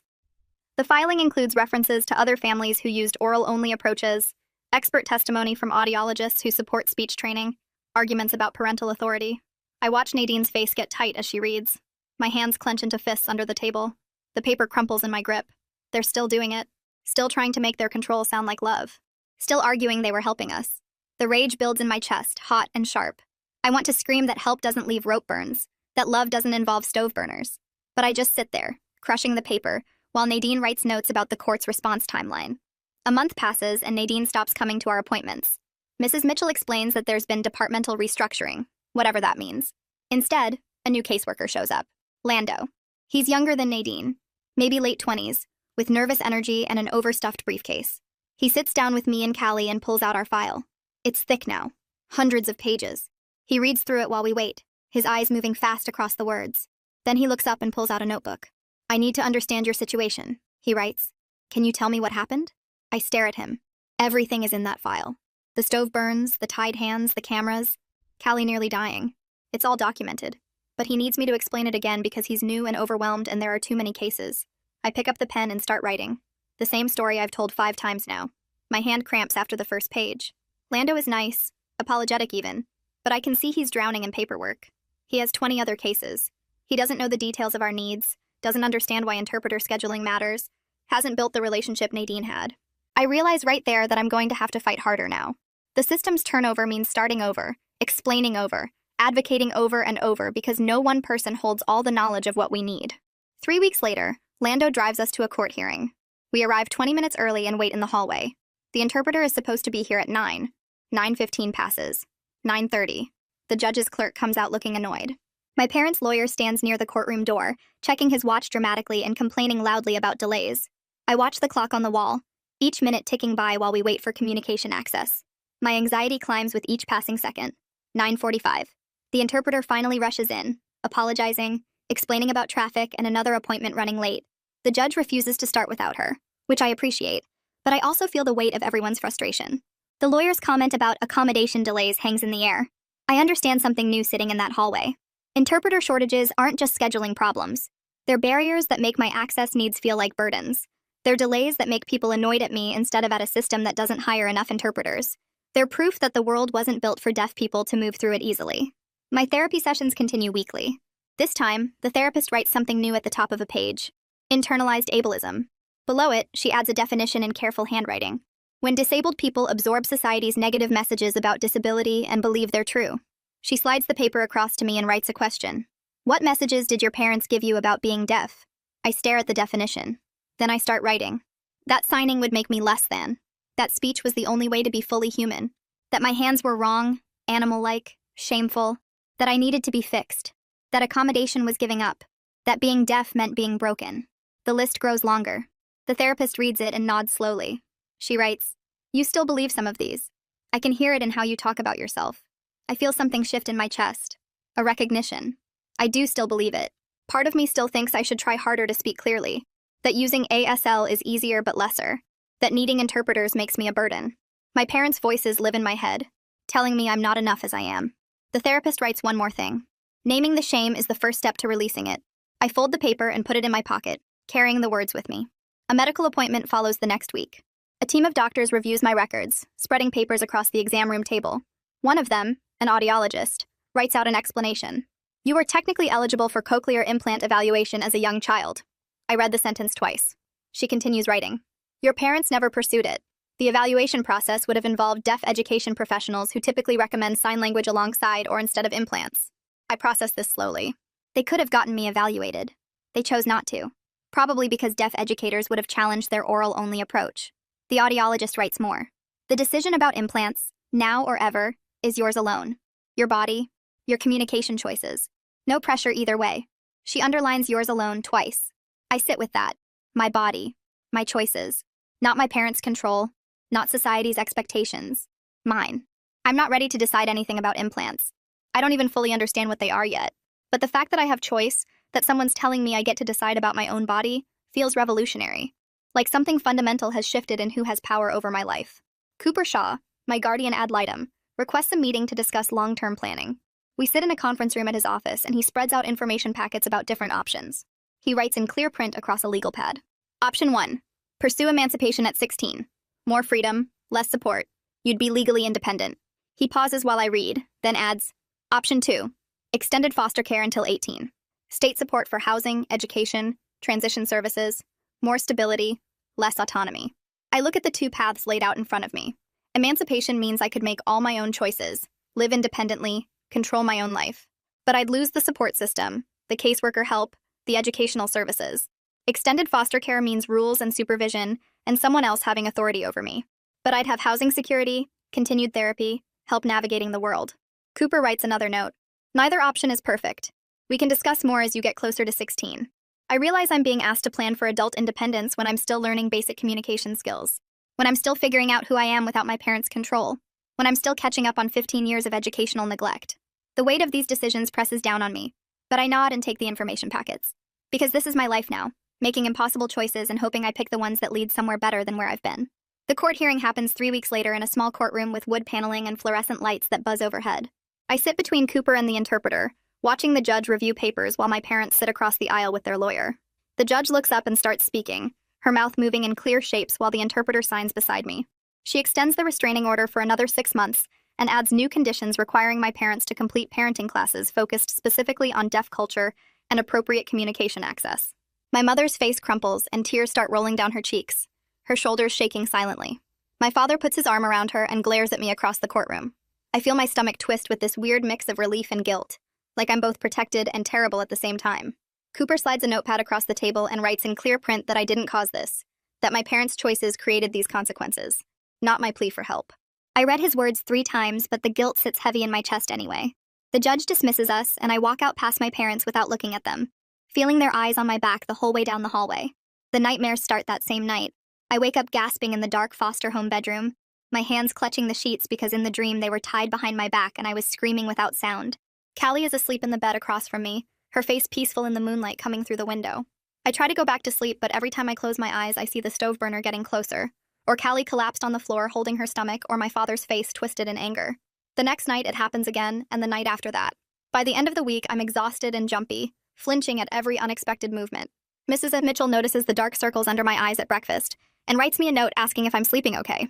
The filing includes references to other families who used oral-only approaches, expert testimony from audiologists who support speech training, arguments about parental authority. I watch Nadine's face get tight as she reads. My hands clench into fists under the table. The paper crumples in my grip. They're still doing it. Still trying to make their control sound like love. Still arguing they were helping us. The rage builds in my chest, hot and sharp. I want to scream that help doesn't leave rope burns, that love doesn't involve stove burners. But I just sit there, crushing the paper, while Nadine writes notes about the court's response timeline. A month passes and Nadine stops coming to our appointments. Mrs. Mitchell explains that there's been departmental restructuring, whatever that means. Instead, a new caseworker shows up. Lando. He's younger than Nadine, maybe late 20s, with nervous energy and an overstuffed briefcase. He sits down with me and Callie and pulls out our file. It's thick now, hundreds of pages. He reads through it while we wait, his eyes moving fast across the words. Then he looks up and pulls out a notebook. I need to understand your situation, he writes. Can you tell me what happened? I stare at him. Everything is in that file. The stove burns, the tied hands, the cameras. Callie nearly dying. It's all documented. But he needs me to explain it again because he's new and overwhelmed and there are too many cases. I pick up the pen and start writing. The same story I've told 5 times now. My hand cramps after the first page. Lando is nice, apologetic even, but I can see he's drowning in paperwork. He has 20 other cases. He doesn't know the details of our needs, doesn't understand why interpreter scheduling matters, hasn't built the relationship Nadine had. I realize right there that I'm going to have to fight harder now. The system's turnover means starting over, explaining over, advocating over and over because no one person holds all the knowledge of what we need. 3 weeks later, Lando drives us to a court hearing. We arrive 20 minutes early and wait in the hallway. The interpreter is supposed to be here at 9. 9:15 passes. 9:30. The judge's clerk comes out looking annoyed. My parents' lawyer stands near the courtroom door, checking his watch dramatically and complaining loudly about delays. I watch the clock on the wall, each minute ticking by while we wait for communication access. My anxiety climbs with each passing second. 9:45. The interpreter finally rushes in, apologizing, explaining about traffic and another appointment running late. The judge refuses to start without her, which I appreciate, but I also feel the weight of everyone's frustration. The lawyer's comment about accommodation delays hangs in the air. I understand something new sitting in that hallway. Interpreter shortages aren't just scheduling problems. They're barriers that make my access needs feel like burdens. They're delays that make people annoyed at me instead of at a system that doesn't hire enough interpreters. They're proof that the world wasn't built for deaf people to move through it easily. My therapy sessions continue weekly. This time, the therapist writes something new at the top of a page. Internalized ableism. Below it, she adds a definition in careful handwriting. When disabled people absorb society's negative messages about disability and believe they're true. She slides the paper across to me and writes a question. What messages did your parents give you about being deaf? I stare at the definition. Then I start writing. That signing would make me less than. That speech was the only way to be fully human. That my hands were wrong, animal-like, shameful. That I needed to be fixed. That accommodation was giving up. That being deaf meant being broken. The list grows longer. The therapist reads it and nods slowly. She writes, You still believe some of these. I can hear it in how you talk about yourself. I feel something shift in my chest. A recognition. I do still believe it. Part of me still thinks I should try harder to speak clearly. That using ASL is easier but lesser. That needing interpreters makes me a burden. My parents' voices live in my head, telling me I'm not enough as I am. The therapist writes one more thing. Naming the shame is the first step to releasing it. I fold the paper and put it in my pocket, carrying the words with me. A medical appointment follows the next week. A team of doctors reviews my records, spreading papers across the exam room table. One of them, an audiologist, writes out an explanation. You were technically eligible for cochlear implant evaluation as a young child. I read the sentence twice. She continues writing. Your parents never pursued it. The evaluation process would have involved deaf education professionals who typically recommend sign language alongside or instead of implants. I process this slowly. They could have gotten me evaluated. They chose not to. Probably because deaf educators would have challenged their oral-only approach. The audiologist writes more. The decision about implants, now or ever, is yours alone. Your body, your communication choices. No pressure either way. She underlines yours alone twice. I sit with that. My body, my choices. Not my parents' control, not society's expectations. Mine. I'm not ready to decide anything about implants. I don't even fully understand what they are yet. But the fact that I have choice, that someone's telling me I get to decide about my own body, feels revolutionary. Like something fundamental has shifted in who has power over my life. Cooper Shaw, my guardian ad litem, requests a meeting to discuss long-term planning. We sit in a conference room at his office and he spreads out information packets about different options. He writes in clear print across a legal pad. Option 1. Pursue emancipation at 16. More freedom, less support. You'd be legally independent. He pauses while I read, then adds, Option 2. Extended foster care until 18. State support for housing, education, transition services. more stability, less autonomy. I look at the two paths laid out in front of me. Emancipation means I could make all my own choices, live independently, control my own life. But I'd lose the support system, the caseworker help, the educational services. Extended foster care means rules and supervision, and someone else having authority over me. But I'd have housing security, continued therapy, help navigating the world. Cooper writes another note. Neither option is perfect. We can discuss more as you get closer to 16. I realize I'm being asked to plan for adult independence when I'm still learning basic communication skills. When I'm still figuring out who I am without my parents' control. When I'm still catching up on 15 years of educational neglect. The weight of these decisions presses down on me, but I nod and take the information packets. Because this is my life now, making impossible choices and hoping I pick the ones that lead somewhere better than where I've been. The court hearing happens 3 weeks later in a small courtroom with wood paneling and fluorescent lights that buzz overhead. I sit between Cooper and the interpreter, watching the judge review papers while my parents sit across the aisle with their lawyer. The judge looks up and starts speaking, her mouth moving in clear shapes while the interpreter signs beside me. She extends the restraining order for another 6 months and adds new conditions requiring my parents to complete parenting classes focused specifically on deaf culture and appropriate communication access. My mother's face crumples and tears start rolling down her cheeks, her shoulders shaking silently. My father puts his arm around her and glares at me across the courtroom. I feel my stomach twist with this weird mix of relief and guilt, like I'm both protected and terrible at the same time. Cooper slides a notepad across the table and writes in clear print that I didn't cause this, that my parents' choices created these consequences, not my plea for help. I read his words 3 times, but the guilt sits heavy in my chest anyway. The judge dismisses us, and I walk out past my parents without looking at them, feeling their eyes on my back the whole way down the hallway. The nightmares start that same night. I wake up gasping in the dark foster home bedroom, my hands clutching the sheets because in the dream they were tied behind my back and I was screaming without sound. Callie is asleep in the bed across from me, her face peaceful in the moonlight coming through the window. I try to go back to sleep, but every time I close my eyes, I see the stove burner getting closer, or Callie collapsed on the floor holding her stomach, or my father's face twisted in anger. The next night, it happens again, and the night after that. By the end of the week, I'm exhausted and jumpy, flinching at every unexpected movement. Mrs. Mitchell notices the dark circles under my eyes at breakfast, and writes me a note asking if I'm sleeping okay.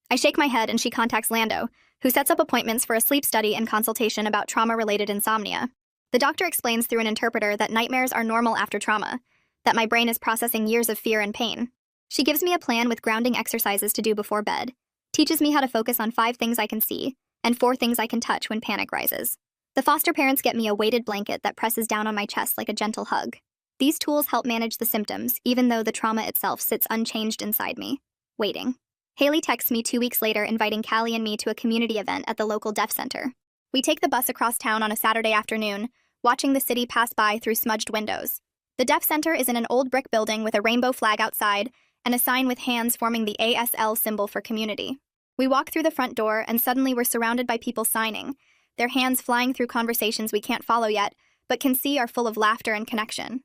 I shake my head and she contacts Lando, who sets up appointments for a sleep study and consultation about trauma-related insomnia. The doctor explains through an interpreter that nightmares are normal after trauma, that my brain is processing years of fear and pain. She gives me a plan with grounding exercises to do before bed, teaches me how to focus on 5 things I can see, and 4 things I can touch when panic rises. The foster parents get me a weighted blanket that presses down on my chest like a gentle hug. These tools help manage the symptoms, even though the trauma itself sits unchanged inside me, waiting. Haley texts me 2 weeks later inviting Callie and me to a community event at the local deaf center. We take the bus across town on a Saturday afternoon, watching the city pass by through smudged windows. The deaf center is in an old brick building with a rainbow flag outside and a sign with hands forming the ASL symbol for community. We walk through the front door and suddenly we're surrounded by people signing, their hands flying through conversations we can't follow yet, but can see are full of laughter and connection.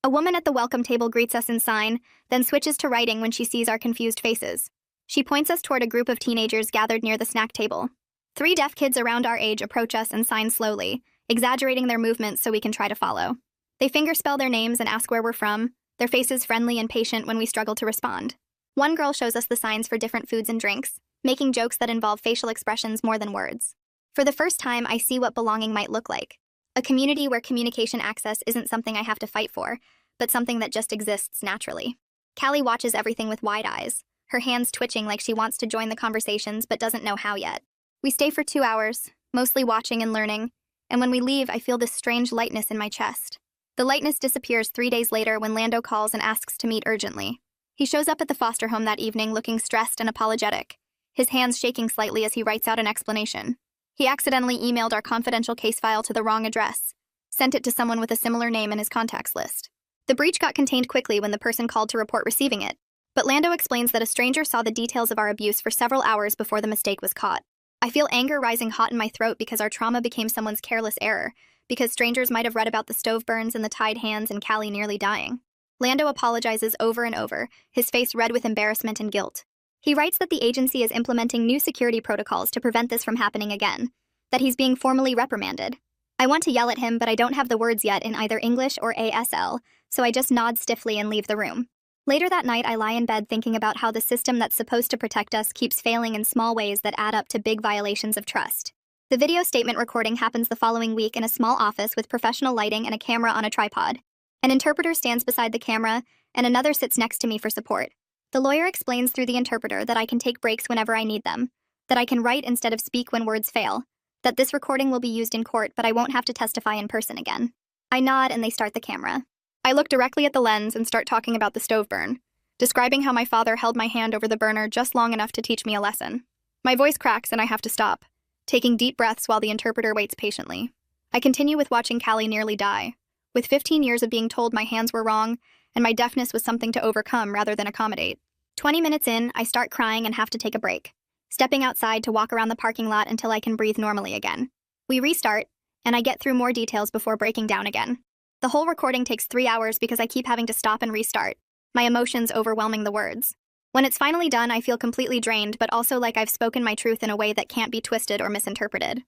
A woman at the welcome table greets us in sign, then switches to writing when she sees our confused faces. She points us toward a group of teenagers gathered near the snack table. 3 deaf kids around our age approach us and sign slowly, exaggerating their movements so we can try to follow. They fingerspell their names and ask where we're from, their faces friendly and patient when we struggle to respond. One girl shows us the signs for different foods and drinks, making jokes that involve facial expressions more than words. For the first time, I see what belonging might look like. A community where communication access isn't something I have to fight for, but something that just exists naturally. Callie watches everything with wide eyes, her hands twitching like she wants to join the conversations but doesn't know how yet. We stay for 2 hours, mostly watching and learning, and when we leave, I feel this strange lightness in my chest. The lightness disappears 3 days later when Lando calls and asks to meet urgently. He shows up at the foster home that evening looking stressed and apologetic, his hands shaking slightly as he writes out an explanation. He accidentally emailed our confidential case file to the wrong address, sent it to someone with a similar name in his contacts list. The breach got contained quickly when the person called to report receiving it, but Lando explains that a stranger saw the details of our abuse for several hours before the mistake was caught. I feel anger rising hot in my throat because our trauma became someone's careless error, because strangers might have read about the stove burns and the tied hands and Callie nearly dying. Lando apologizes over and over, his face red with embarrassment and guilt. He writes that the agency is implementing new security protocols to prevent this from happening again, that he's being formally reprimanded. I want to yell at him, but I don't have the words yet in either English or ASL, so I just nod stiffly and leave the room. Later that night, I lie in bed thinking about how the system that's supposed to protect us keeps failing in small ways that add up to big violations of trust. The video statement recording happens the following week in a small office with professional lighting and a camera on a tripod. An interpreter stands beside the camera, and another sits next to me for support. The lawyer explains through the interpreter that I can take breaks whenever I need them, that I can write instead of speak when words fail, that this recording will be used in court but I won't have to testify in person again. I nod and they start the camera. I look directly at the lens and start talking about the stove burn, describing how my father held my hand over the burner just long enough to teach me a lesson. My voice cracks and I have to stop, taking deep breaths while the interpreter waits patiently. I continue with watching Callie nearly die, with 15 years of being told my hands were wrong and my deafness was something to overcome rather than accommodate. 20 minutes in, I start crying and have to take a break, stepping outside to walk around the parking lot until I can breathe normally again. We restart, and I get through more details before breaking down again. The whole recording takes 3 hours because I keep having to stop and restart, my emotions overwhelming the words. When it's finally done, I feel completely drained, but also like I've spoken my truth in a way that can't be twisted or misinterpreted.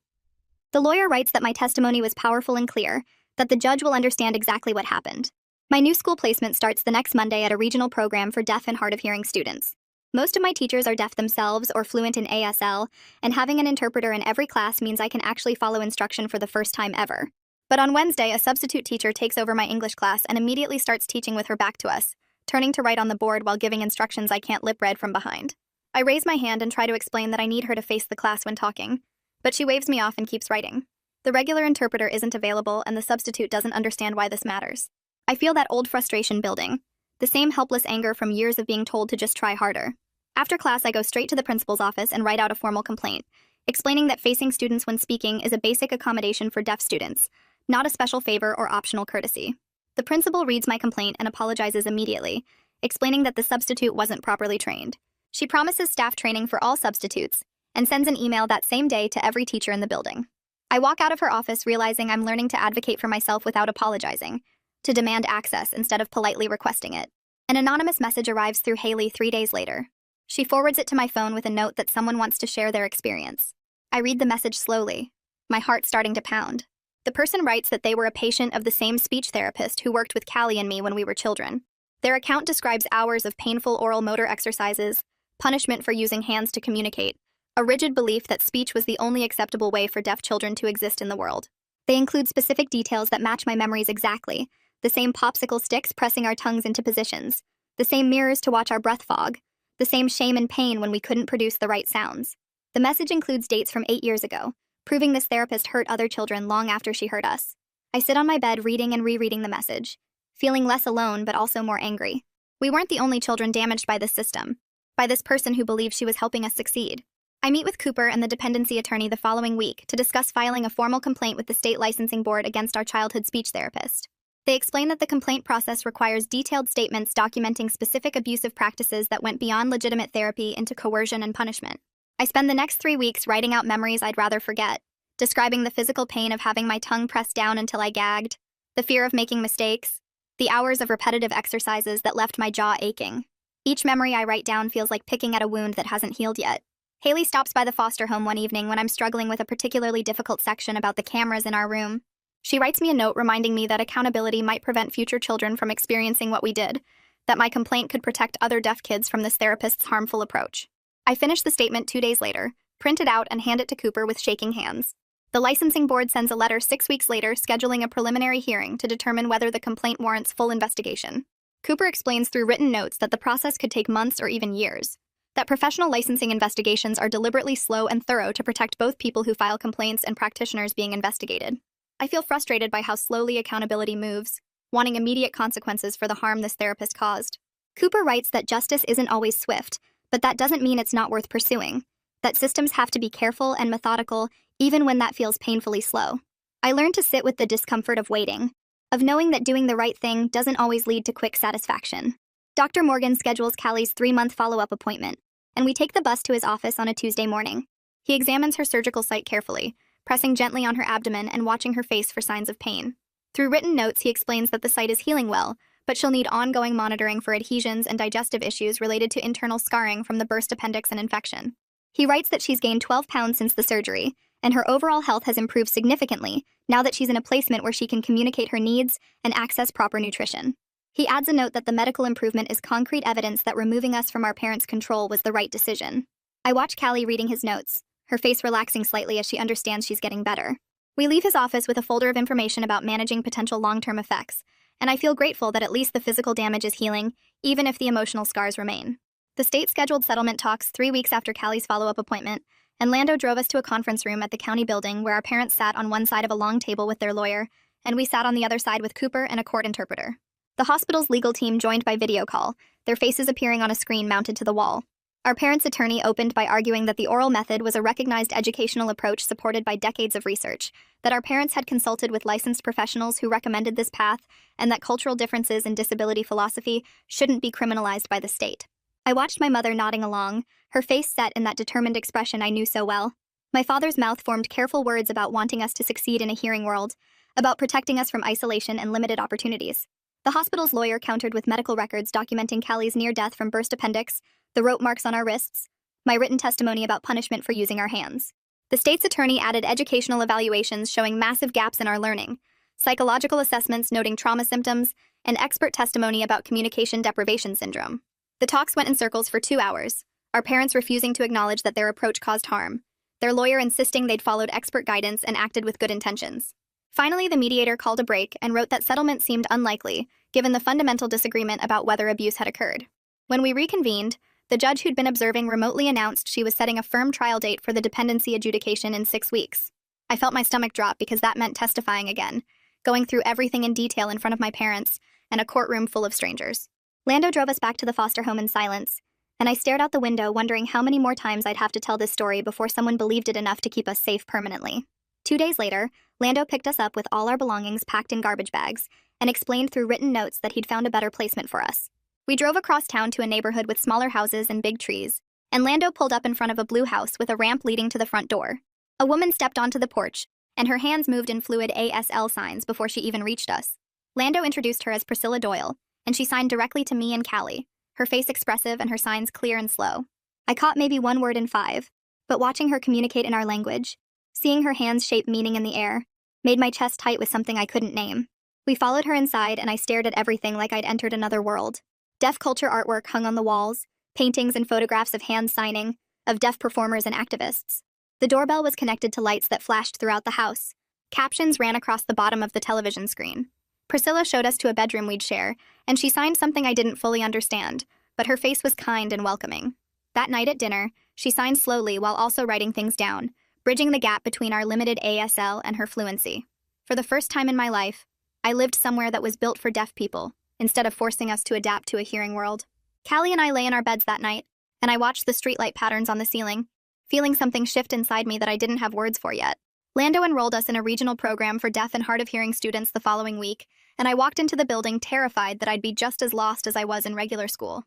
The lawyer writes that my testimony was powerful and clear, that the judge will understand exactly what happened. My new school placement starts the next Monday at a regional program for deaf and hard of hearing students. Most of my teachers are deaf themselves or fluent in ASL, and having an interpreter in every class means I can actually follow instruction for the first time ever. But on Wednesday, a substitute teacher takes over my English class and immediately starts teaching with her back to us, turning to write on the board while giving instructions I can't lip-read from behind. I raise my hand and try to explain that I need her to face the class when talking, but she waves me off and keeps writing. The regular interpreter isn't available, and the substitute doesn't understand why this matters. I feel that old frustration building, the same helpless anger from years of being told to just try harder. After class, I go straight to the principal's office and write out a formal complaint, explaining that facing students when speaking is a basic accommodation for deaf students, not a special favor or optional courtesy. The principal reads my complaint and apologizes immediately, explaining that the substitute wasn't properly trained. She promises staff training for all substitutes and sends an email that same day to every teacher in the building. I walk out of her office realizing I'm learning to advocate for myself without apologizing, to demand access instead of politely requesting it. An anonymous message arrives through Haley 3 days later. She forwards it to my phone with a note that someone wants to share their experience. I read the message slowly, my heart starting to pound. The person writes that they were a patient of the same speech therapist who worked with Callie and me when we were children. Their account describes hours of painful oral motor exercises, punishment for using hands to communicate, a rigid belief that speech was the only acceptable way for deaf children to exist in the world. They include specific details that match my memories exactly, the same popsicle sticks pressing our tongues into positions, the same mirrors to watch our breath fog, the same shame and pain when we couldn't produce the right sounds. The message includes dates from 8 years ago, proving this therapist hurt other children long after she hurt us. I sit on my bed reading and rereading the message, feeling less alone but also more angry. We weren't the only children damaged by this system, by this person who believed she was helping us succeed. I meet with Cooper and the dependency attorney the following week to discuss filing a formal complaint with the state licensing board against our childhood speech therapist. They explain that the complaint process requires detailed statements documenting specific abusive practices that went beyond legitimate therapy into coercion and punishment. I spend the next 3 weeks writing out memories I'd rather forget, describing the physical pain of having my tongue pressed down until I gagged, the fear of making mistakes, the hours of repetitive exercises that left my jaw aching. Each memory I write down feels like picking at a wound that hasn't healed yet. Haley stops by the foster home one evening when I'm struggling with a particularly difficult section about the cameras in our room. She writes me a note reminding me that accountability might prevent future children from experiencing what we did, that my complaint could protect other deaf kids from this therapist's harmful approach. I finish the statement 2 days later, print it out, and hand it to Cooper with shaking hands. The licensing board sends a letter 6 weeks later scheduling a preliminary hearing to determine whether the complaint warrants full investigation. Cooper explains through written notes that the process could take months or even years, that professional licensing investigations are deliberately slow and thorough to protect both people who file complaints and practitioners being investigated. I feel frustrated by how slowly accountability moves, wanting immediate consequences for the harm this therapist caused. Cooper writes that justice isn't always swift, but that doesn't mean it's not worth pursuing, that systems have to be careful and methodical even when that feels painfully slow. I learned to sit with the discomfort of waiting, of knowing that doing the right thing doesn't always lead to quick satisfaction. Dr. Morgan schedules Callie's 3-month follow-up appointment, and we take the bus to his office on a Tuesday morning. He examines her surgical site carefully, pressing gently on her abdomen and watching her face for signs of pain. Through written notes, he explains that the site is healing well, but she'll need ongoing monitoring for adhesions and digestive issues related to internal scarring from the burst appendix and infection. He writes that she's gained 12 pounds since the surgery, and her overall health has improved significantly now that she's in a placement where she can communicate her needs and access proper nutrition. He adds a note that the medical improvement is concrete evidence that removing us from our parents' control was the right decision. I watch Callie reading his notes, her face relaxing slightly as she understands she's getting better. We leave his office with a folder of information about managing potential long-term effects, and I feel grateful that at least the physical damage is healing, even if the emotional scars remain. The state scheduled settlement talks 3 weeks after Callie's follow-up appointment, and Lando drove us to a conference room at the county building where our parents sat on one side of a long table with their lawyer, and we sat on the other side with Cooper and a court interpreter. The hospital's legal team joined by video call, their faces appearing on a screen mounted to the wall. Our parents' attorney opened by arguing that the oral method was a recognized educational approach supported by decades of research, that our parents had consulted with licensed professionals who recommended this path, and that cultural differences in disability philosophy shouldn't be criminalized by the state. I watched my mother nodding along, her face set in that determined expression I knew so well. My father's mouth formed careful words about wanting us to succeed in a hearing world, about protecting us from isolation and limited opportunities. The hospital's lawyer countered with medical records documenting Callie's near death from burst appendix, the rope marks on our wrists, my written testimony about punishment for using our hands. The state's attorney added educational evaluations showing massive gaps in our learning, psychological assessments noting trauma symptoms, and expert testimony about communication deprivation syndrome. The talks went in circles for 2 hours, our parents refusing to acknowledge that their approach caused harm, their lawyer insisting they'd followed expert guidance and acted with good intentions. Finally, the mediator called a break and wrote that settlement seemed unlikely, given the fundamental disagreement about whether abuse had occurred. When we reconvened, the judge who'd been observing remotely announced she was setting a firm trial date for the dependency adjudication in 6 weeks. I felt my stomach drop because that meant testifying again, going through everything in detail in front of my parents and a courtroom full of strangers. Lando drove us back to the foster home in silence, and I stared out the window wondering how many more times I'd have to tell this story before someone believed it enough to keep us safe permanently. 2 days later, Lando picked us up with all our belongings packed in garbage bags and explained through written notes that he'd found a better placement for us. We drove across town to a neighborhood with smaller houses and big trees, and Lando pulled up in front of a blue house with a ramp leading to the front door. A woman stepped onto the porch, and her hands moved in fluid ASL signs before she even reached us. Lando introduced her as Priscilla Doyle, and she signed directly to me and Callie, her face expressive and her signs clear and slow. I caught maybe 1 word in 5, but watching her communicate in our language, seeing her hands shape meaning in the air, made my chest tight with something I couldn't name. We followed her inside, and I stared at everything like I'd entered another world. Deaf culture artwork hung on the walls, paintings and photographs of hands signing, of deaf performers and activists. The doorbell was connected to lights that flashed throughout the house. Captions ran across the bottom of the television screen. Priscilla showed us to a bedroom we'd share, and she signed something I didn't fully understand, but her face was kind and welcoming. That night at dinner, she signed slowly while also writing things down, bridging the gap between our limited ASL and her fluency. For the first time in my life, I lived somewhere that was built for deaf people, instead of forcing us to adapt to a hearing world. Callie and I lay in our beds that night, and I watched the streetlight patterns on the ceiling, feeling something shift inside me that I didn't have words for yet. Lando enrolled us in a regional program for deaf and hard-of-hearing students the following week, and I walked into the building terrified that I'd be just as lost as I was in regular school.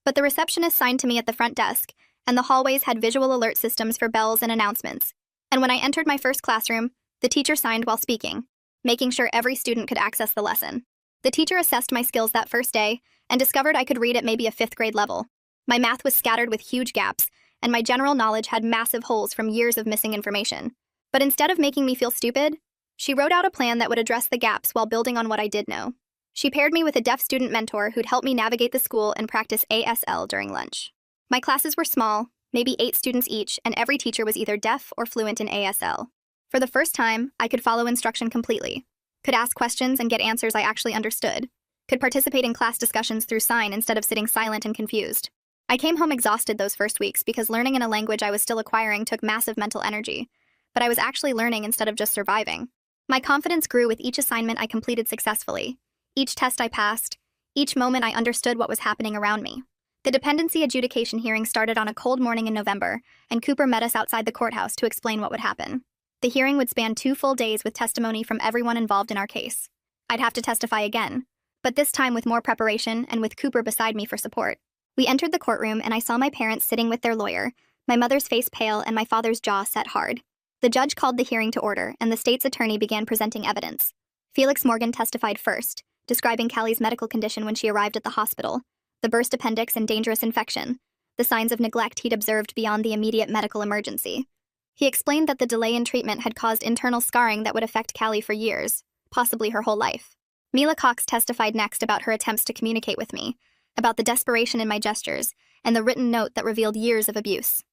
But the receptionist signed to me at the front desk, and the hallways had visual alert systems for bells and announcements. And when I entered my first classroom, the teacher signed while speaking, making sure every student could access the lesson. The teacher assessed my skills that first day and discovered I could read at maybe a 5th grade level. My math was scattered with huge gaps, and my general knowledge had massive holes from years of missing information. But instead of making me feel stupid, she wrote out a plan that would address the gaps while building on what I did know. She paired me with a deaf student mentor who'd help me navigate the school and practice ASL during lunch. My classes were small, maybe 8 students each, and every teacher was either deaf or fluent in ASL. For the first time, I could follow instruction completely, could ask questions and get answers I actually understood, could participate in class discussions through sign instead of sitting silent and confused. I came home exhausted those first weeks because learning in a language I was still acquiring took massive mental energy, but I was actually learning instead of just surviving. My confidence grew with each assignment I completed successfully, each test I passed, each moment I understood what was happening around me. The dependency adjudication hearing started on a cold morning in November, and Cooper met us outside the courthouse to explain what would happen. The hearing would span 2 full days with testimony from everyone involved in our case. I'd have to testify again, but this time with more preparation and with Cooper beside me for support. We entered the courtroom, and I saw my parents sitting with their lawyer, my mother's face pale and my father's jaw set hard. The judge called the hearing to order, and the state's attorney began presenting evidence. Felix Morgan testified first, describing Callie's medical condition when she arrived at the hospital, the burst appendix and dangerous infection, the signs of neglect he'd observed beyond the immediate medical emergency. He explained that the delay in treatment had caused internal scarring that would affect Callie for years, possibly her whole life. Mila Cox testified next about her attempts to communicate with me, about the desperation in my gestures, and the written note that revealed years of abuse.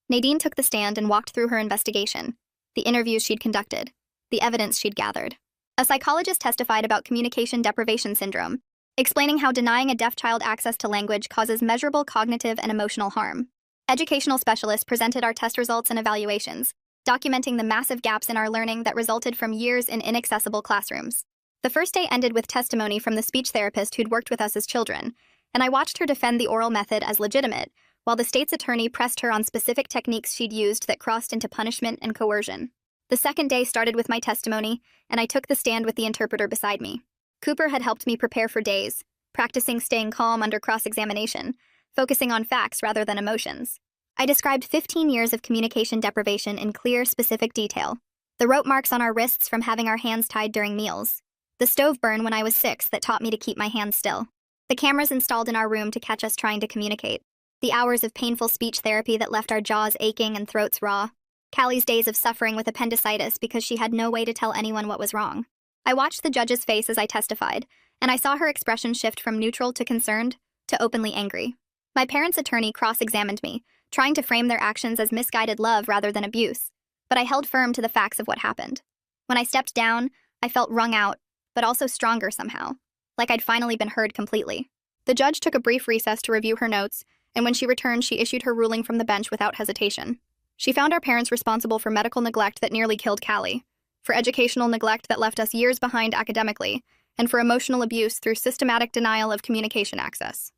Nadine took the stand and walked through her investigation, the interviews she'd conducted, the evidence she'd gathered. A psychologist testified about communication deprivation syndrome, explaining how denying a deaf child access to language causes measurable cognitive and emotional harm. Educational specialists presented our test results and evaluations, documenting the massive gaps in our learning that resulted from years in inaccessible classrooms. The first day ended with testimony from the speech therapist who'd worked with us as children, and I watched her defend the oral method as legitimate, while the state's attorney pressed her on specific techniques she'd used that crossed into punishment and coercion. The second day started with my testimony, and I took the stand with the interpreter beside me. Cooper had helped me prepare for days, practicing staying calm under cross-examination, focusing on facts rather than emotions. I described 15 years of communication deprivation in clear, specific detail. The rope marks on our wrists from having our hands tied during meals. The stove burn when I was 6 that taught me to keep my hands still. The cameras installed in our room to catch us trying to communicate. The hours of painful speech therapy that left our jaws aching and throats raw. Callie's days of suffering with appendicitis because she had no way to tell anyone what was wrong. I watched the judge's face as I testified, and I saw her expression shift from neutral to concerned to openly angry. My parents' attorney cross-examined me, trying to frame their actions as misguided love rather than abuse, but I held firm to the facts of what happened. When I stepped down, I felt wrung out, but also stronger somehow, like I'd finally been heard completely. The judge took a brief recess to review her notes, and when she returned, she issued her ruling from the bench without hesitation. She found our parents responsible for medical neglect that nearly killed Callie, for educational neglect that left us years behind academically, and for emotional abuse through systematic denial of communication access.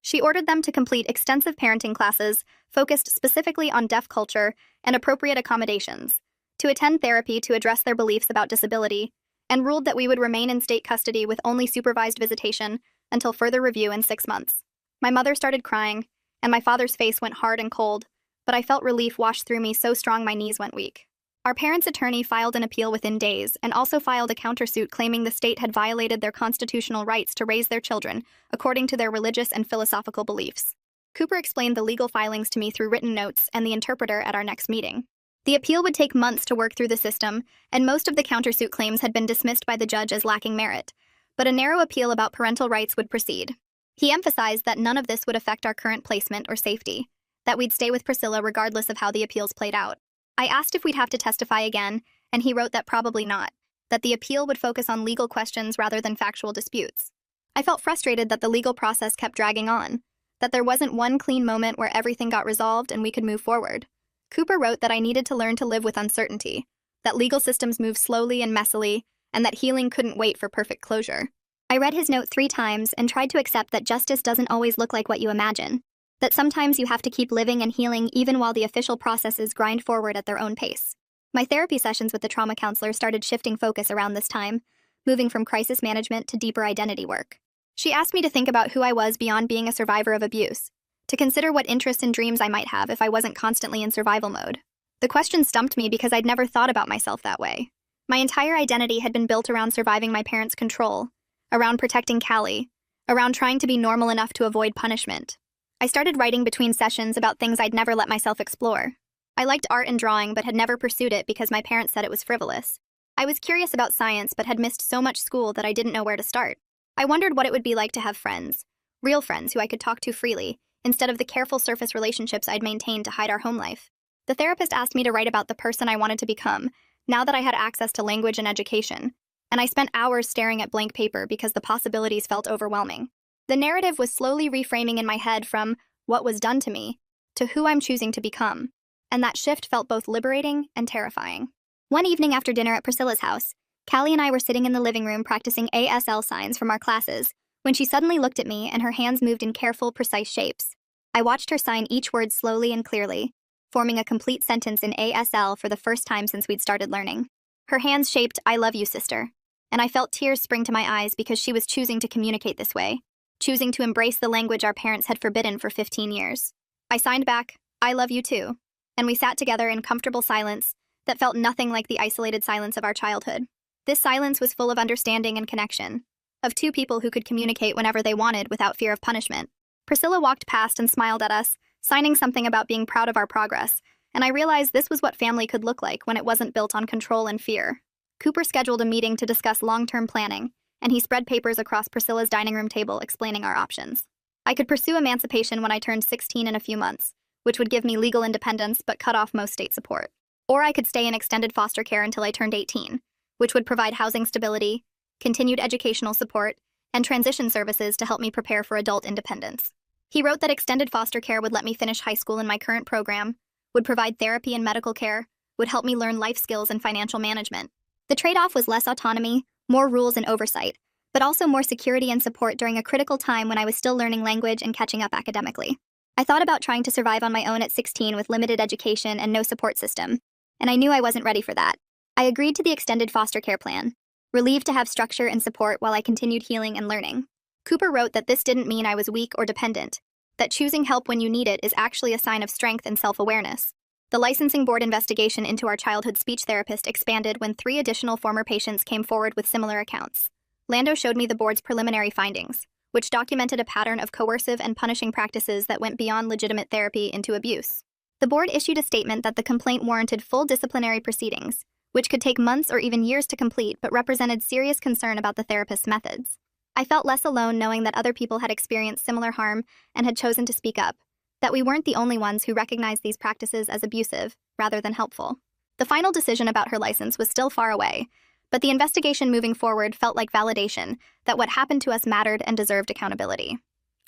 She ordered them to complete extensive parenting classes focused specifically on deaf culture and appropriate accommodations, to attend therapy to address their beliefs about disability, and ruled that we would remain in state custody with only supervised visitation until further review in 6 months. My mother started crying, and my father's face went hard and cold, but I felt relief wash through me so strong my knees went weak. Our parents' attorney filed an appeal within days and also filed a countersuit claiming the state had violated their constitutional rights to raise their children according to their religious and philosophical beliefs. Cooper explained the legal filings to me through written notes and the interpreter at our next meeting. The appeal would take months to work through the system, and most of the countersuit claims had been dismissed by the judge as lacking merit, but a narrow appeal about parental rights would proceed. He emphasized that none of this would affect our current placement or safety, that we'd stay with Priscilla regardless of how the appeals played out. I asked if we'd have to testify again, and he wrote that probably not, that the appeal would focus on legal questions rather than factual disputes. I felt frustrated that the legal process kept dragging on, that there wasn't one clean moment where everything got resolved and we could move forward. Cooper wrote that I needed to learn to live with uncertainty, that legal systems move slowly and messily, and that healing couldn't wait for perfect closure. I read his note 3 times and tried to accept that justice doesn't always look like what you imagine, that sometimes you have to keep living and healing even while the official processes grind forward at their own pace. My therapy sessions with the trauma counselor started shifting focus around this time, moving from crisis management to deeper identity work. She asked me to think about who I was beyond being a survivor of abuse, to consider what interests and dreams I might have if I wasn't constantly in survival mode. The question stumped me because I'd never thought about myself that way. My entire identity had been built around surviving my parents' control, around protecting Callie, around trying to be normal enough to avoid punishment. I started writing between sessions about things I'd never let myself explore. I liked art and drawing but had never pursued it because my parents said it was frivolous. I was curious about science but had missed so much school that I didn't know where to start. I wondered what it would be like to have friends, real friends who I could talk to freely, instead of the careful surface relationships I'd maintained to hide our home life. The therapist asked me to write about the person I wanted to become, now that I had access to language and education, and I spent hours staring at blank paper because the possibilities felt overwhelming. The narrative was slowly reframing in my head from what was done to me to who I'm choosing to become, and that shift felt both liberating and terrifying. One evening after dinner at Priscilla's house, Callie and I were sitting in the living room practicing ASL signs from our classes when she suddenly looked at me and her hands moved in careful, precise shapes. I watched her sign each word slowly and clearly, forming a complete sentence in ASL for the first time since we'd started learning. Her hands shaped, "I love you, sister," and I felt tears spring to my eyes because she was choosing to communicate this way, choosing to embrace the language our parents had forbidden for 15 years. I signed back, "I love you too," and we sat together in comfortable silence that felt nothing like the isolated silence of our childhood. This silence was full of understanding and connection, of two people who could communicate whenever they wanted without fear of punishment. Priscilla walked past and smiled at us, signing something about being proud of our progress, and I realized this was what family could look like when it wasn't built on control and fear. Cooper scheduled a meeting to discuss long-term planning, and he spread papers across Priscilla's dining room table explaining our options. I could pursue emancipation when I turned 16 in a few months, which would give me legal independence but cut off most state support. Or I could stay in extended foster care until I turned 18, which would provide housing stability, continued educational support, and transition services to help me prepare for adult independence. He wrote that extended foster care would let me finish high school in my current program, would provide therapy and medical care, would help me learn life skills and financial management. The trade-off was less autonomy, more rules and oversight, but also more security and support during a critical time when I was still learning language and catching up academically. I thought about trying to survive on my own at 16 with limited education and no support system, and I knew I wasn't ready for that. I agreed to the extended foster care plan, relieved to have structure and support while I continued healing and learning. Cooper wrote that this didn't mean I was weak or dependent, that choosing help when you need it is actually a sign of strength and self-awareness. The licensing board investigation into our childhood speech therapist expanded when 3 additional former patients came forward with similar accounts. Lando showed me the board's preliminary findings, which documented a pattern of coercive and punishing practices that went beyond legitimate therapy into abuse. The board issued a statement that the complaint warranted full disciplinary proceedings, which could take months or even years to complete but represented serious concern about the therapist's methods. I felt less alone knowing that other people had experienced similar harm and had chosen to speak up, that we weren't the only ones who recognized these practices as abusive, rather than helpful. The final decision about her license was still far away, but the investigation moving forward felt like validation that what happened to us mattered and deserved accountability.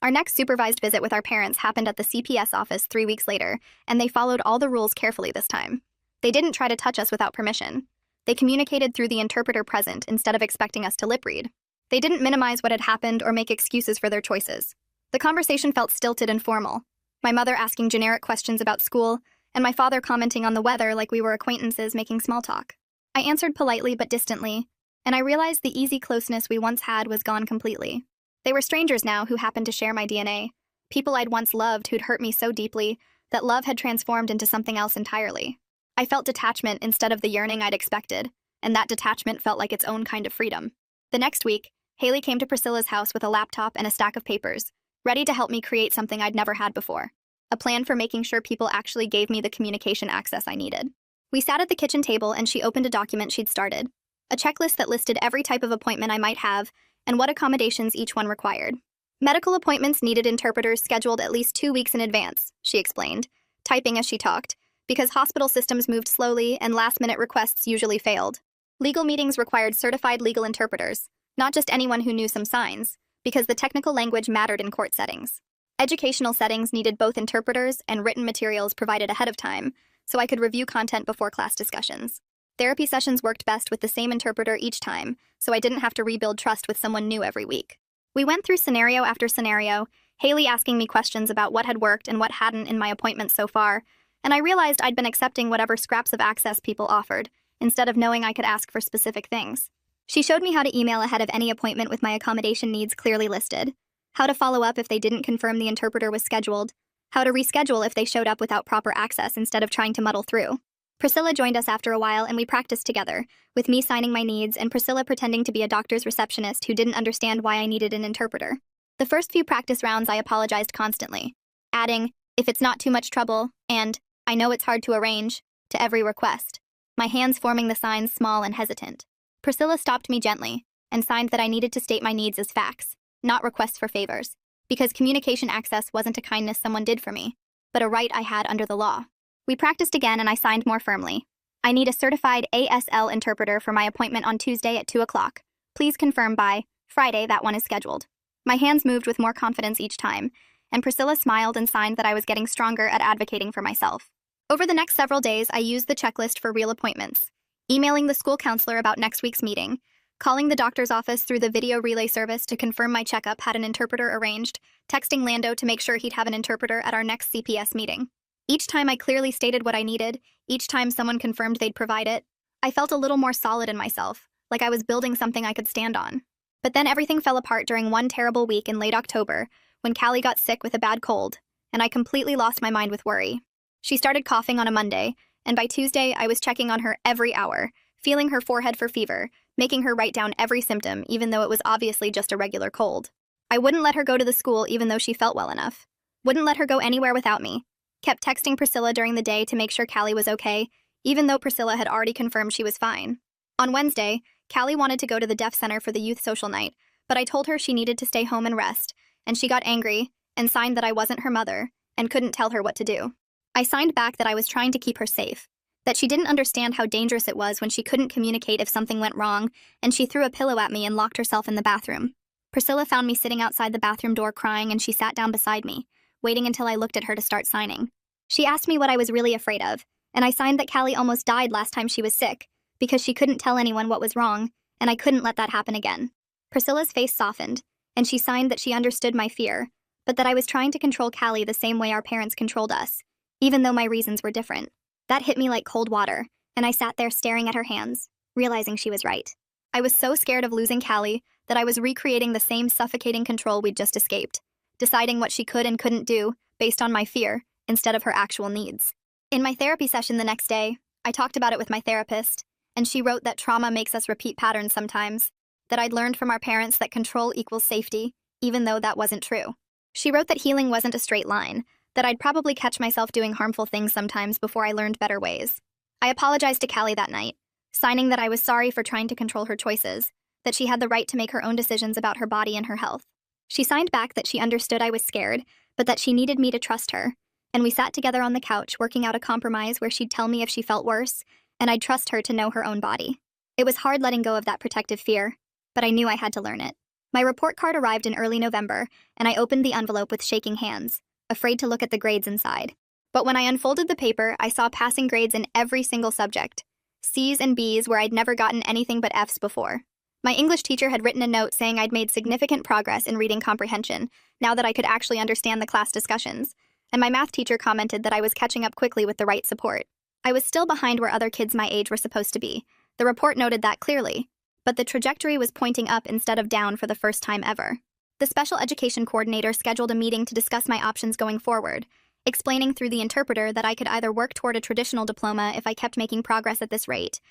Our next supervised visit with our parents happened at the CPS office 3 weeks later, and they followed all the rules carefully this time. They didn't try to touch us without permission. They communicated through the interpreter present instead of expecting us to lip read. They didn't minimize what had happened or make excuses for their choices. The conversation felt stilted and formal, my mother asking generic questions about school, and my father commenting on the weather like we were acquaintances making small talk. I answered politely but distantly, and I realized the easy closeness we once had was gone completely. They were strangers now who happened to share my DNA, people I'd once loved who'd hurt me so deeply that love had transformed into something else entirely. I felt detachment instead of the yearning I'd expected, and that detachment felt like its own kind of freedom. The next week, Haley came to Priscilla's house with a laptop and a stack of papers, ready to help me create something I'd never had before, a plan for making sure people actually gave me the communication access I needed. We sat at the kitchen table and she opened a document she'd started, a checklist that listed every type of appointment I might have and what accommodations each one required. Medical appointments needed interpreters scheduled at least 2 weeks in advance, she explained, typing as she talked, because hospital systems moved slowly and last-minute requests usually failed. Legal meetings required certified legal interpreters, not just anyone who knew some signs, because the technical language mattered in court settings. Educational settings needed both interpreters and written materials provided ahead of time, so I could review content before class discussions. Therapy sessions worked best with the same interpreter each time, so I didn't have to rebuild trust with someone new every week. We went through scenario after scenario, Haley asking me questions about what had worked and what hadn't in my appointments so far, and I realized I'd been accepting whatever scraps of access people offered, instead of knowing I could ask for specific things. She showed me how to email ahead of any appointment with my accommodation needs clearly listed, how to follow up if they didn't confirm the interpreter was scheduled, how to reschedule if they showed up without proper access instead of trying to muddle through. Priscilla joined us after a while and we practiced together, with me signing my needs and Priscilla pretending to be a doctor's receptionist who didn't understand why I needed an interpreter. The first few practice rounds I apologized constantly, adding, "If it's not too much trouble," and "I know it's hard to arrange," to every request, my hands forming the signs small and hesitant. Priscilla stopped me gently and signed that I needed to state my needs as facts, not requests for favors, because communication access wasn't a kindness someone did for me, but a right I had under the law. We practiced again and I signed more firmly. "I need a certified ASL interpreter for my appointment on Tuesday at 2 o'clock. Please confirm by Friday that one is scheduled." My hands moved with more confidence each time, and Priscilla smiled and signed that I was getting stronger at advocating for myself. Over the next several days, I used the checklist for real appointments, emailing the school counselor about next week's meeting, calling the doctor's office through the video relay service to confirm my checkup had an interpreter arranged, texting Lando to make sure he'd have an interpreter at our next CPS meeting. Each time I clearly stated what I needed, each time someone confirmed they'd provide it, I felt a little more solid in myself, like I was building something I could stand on. But then everything fell apart during one terrible week in late October, when Callie got sick with a bad cold, and I completely lost my mind with worry. She started coughing on a Monday, and by Tuesday I was checking on her every hour, feeling her forehead for fever, making her write down every symptom even though it was obviously just a regular cold. I wouldn't let her go to the school even though she felt well enough. Wouldn't let her go anywhere without me. Kept texting Priscilla during the day to make sure Callie was okay, even though Priscilla had already confirmed she was fine. On Wednesday, Callie wanted to go to the deaf center for the youth social night, but I told her she needed to stay home and rest, and she got angry and signed that I wasn't her mother and couldn't tell her what to do. I signed back that I was trying to keep her safe, that she didn't understand how dangerous it was when she couldn't communicate if something went wrong, and she threw a pillow at me and locked herself in the bathroom. Priscilla found me sitting outside the bathroom door crying, and she sat down beside me, waiting until I looked at her to start signing. She asked me what I was really afraid of, and I signed that Callie almost died last time she was sick, because she couldn't tell anyone what was wrong, and I couldn't let that happen again. Priscilla's face softened, and she signed that she understood my fear, but that I was trying to control Callie the same way our parents controlled us, even though my reasons were different. That hit me like cold water, and I sat there staring at her hands, realizing she was right. I was so scared of losing Callie that I was recreating the same suffocating control we'd just escaped, deciding what she could and couldn't do based on my fear instead of her actual needs. In my therapy session the next day, I talked about it with my therapist, and she wrote that trauma makes us repeat patterns sometimes, that I'd learned from our parents that control equals safety, even though that wasn't true. She wrote that healing wasn't a straight line, that I'd probably catch myself doing harmful things sometimes before I learned better ways. I apologized to Callie that night, signing that I was sorry for trying to control her choices, that she had the right to make her own decisions about her body and her health. She signed back that she understood I was scared, but that she needed me to trust her, and we sat together on the couch working out a compromise where she'd tell me if she felt worse, and I'd trust her to know her own body. It was hard letting go of that protective fear, but I knew I had to learn it. My report card arrived in early November, and I opened the envelope with shaking hands, afraid to look at the grades inside. But when I unfolded the paper, I saw passing grades in every single subject. C's and B's where I'd never gotten anything but F's before. My English teacher had written a note saying I'd made significant progress in reading comprehension, now that I could actually understand the class discussions, and my math teacher commented that I was catching up quickly with the right support. I was still behind where other kids my age were supposed to be. The report noted that clearly, but the trajectory was pointing up instead of down for the first time ever. The special education coordinator scheduled a meeting to discuss my options going forward, explaining through the interpreter that I could either work toward a traditional diploma if I kept making progress at this rate,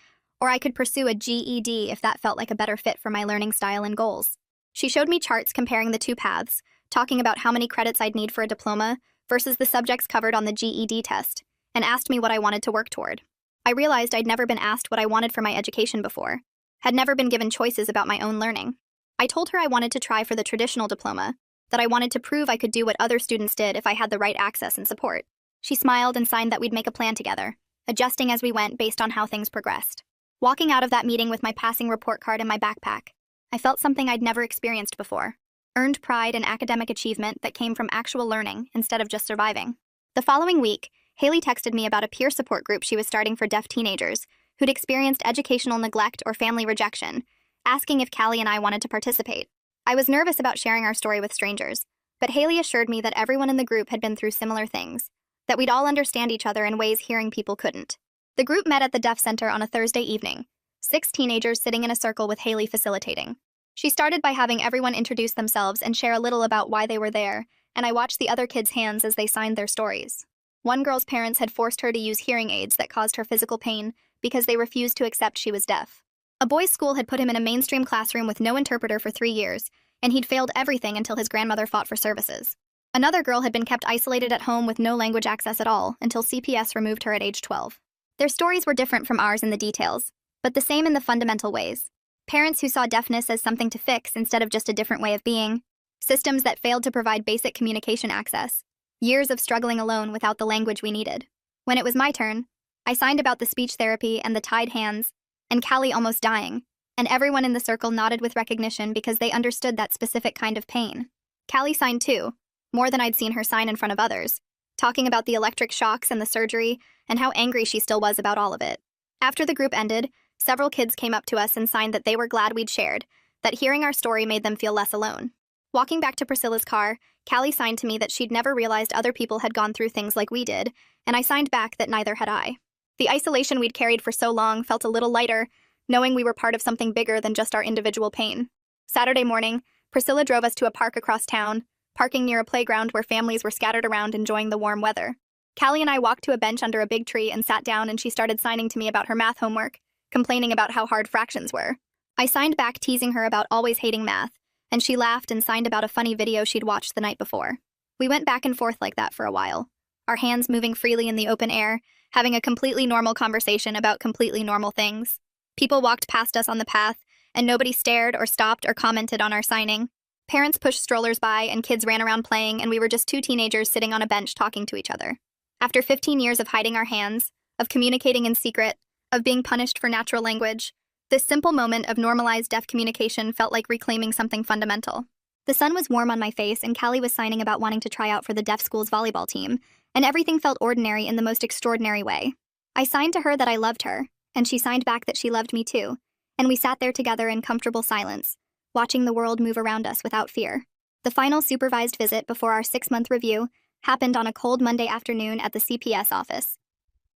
or I could pursue a GED if that felt like a better fit for my learning style and goals. She showed me charts comparing the two paths, talking about how many credits I'd need for a diploma versus the subjects covered on the GED test, and asked me what I wanted to work toward. I realized I'd never been asked what I wanted for my education before, had never been given choices about my own learning. I told her I wanted to try for the traditional diploma, that I wanted to prove I could do what other students did if I had the right access and support. She smiled and signed that we'd make a plan together, adjusting as we went based on how things progressed. Walking out of that meeting with my passing report card in my backpack, I felt something I'd never experienced before. Earned pride and academic achievement that came from actual learning instead of just surviving. The following week, Haley texted me about a peer support group she was starting for deaf teenagers who'd experienced educational neglect or family rejection, asking if Callie and I wanted to participate. I was nervous about sharing our story with strangers, but Haley assured me that everyone in the group had been through similar things, that we'd all understand each other in ways hearing people couldn't. The group met at the Deaf Center on a Thursday evening, 6 teenagers sitting in a circle with Haley facilitating. She started by having everyone introduce themselves and share a little about why they were there, and I watched the other kids' hands as they signed their stories. One girl's parents had forced her to use hearing aids that caused her physical pain because they refused to accept she was deaf. A boys' school had put him in a mainstream classroom with no interpreter for 3 years, and he'd failed everything until his grandmother fought for services. Another girl had been kept isolated at home with no language access at all until CPS removed her at age 12. Their stories were different from ours in the details, but the same in the fundamental ways. Parents who saw deafness as something to fix instead of just a different way of being. Systems that failed to provide basic communication access. Years of struggling alone without the language we needed. When it was my turn, I signed about the speech therapy and the tied hands, and Callie almost dying, and everyone in the circle nodded with recognition because they understood that specific kind of pain. Callie signed too, more than I'd seen her sign in front of others, talking about the electric shocks and the surgery, and how angry she still was about all of it. After the group ended, several kids came up to us and signed that they were glad we'd shared, that hearing our story made them feel less alone. Walking back to Priscilla's car, Callie signed to me that she'd never realized other people had gone through things like we did, and I signed back that neither had I. The isolation we'd carried for so long felt a little lighter, knowing we were part of something bigger than just our individual pain. Saturday morning, Priscilla drove us to a park across town, parking near a playground where families were scattered around enjoying the warm weather. Callie and I walked to a bench under a big tree and sat down, and she started signing to me about her math homework, complaining about how hard fractions were. I signed back teasing her about always hating math, and she laughed and signed about a funny video she'd watched the night before. We went back and forth like that for a while, our hands moving freely in the open air, having a completely normal conversation about completely normal things. People walked past us on the path, and nobody stared or stopped or commented on our signing. Parents pushed strollers by, and kids ran around playing, and we were just 2 teenagers sitting on a bench talking to each other. After 15 years of hiding our hands, of communicating in secret, of being punished for natural language. This simple moment of normalized deaf communication felt like reclaiming something fundamental. The sun was warm on my face, and Callie was signing about wanting to try out for the deaf school's volleyball team, and everything felt ordinary in the most extraordinary way. I signed to her that I loved her, and she signed back that she loved me too, and we sat there together in comfortable silence, watching the world move around us without fear. The final supervised visit before our 6-month review happened on a cold Monday afternoon at the CPS office.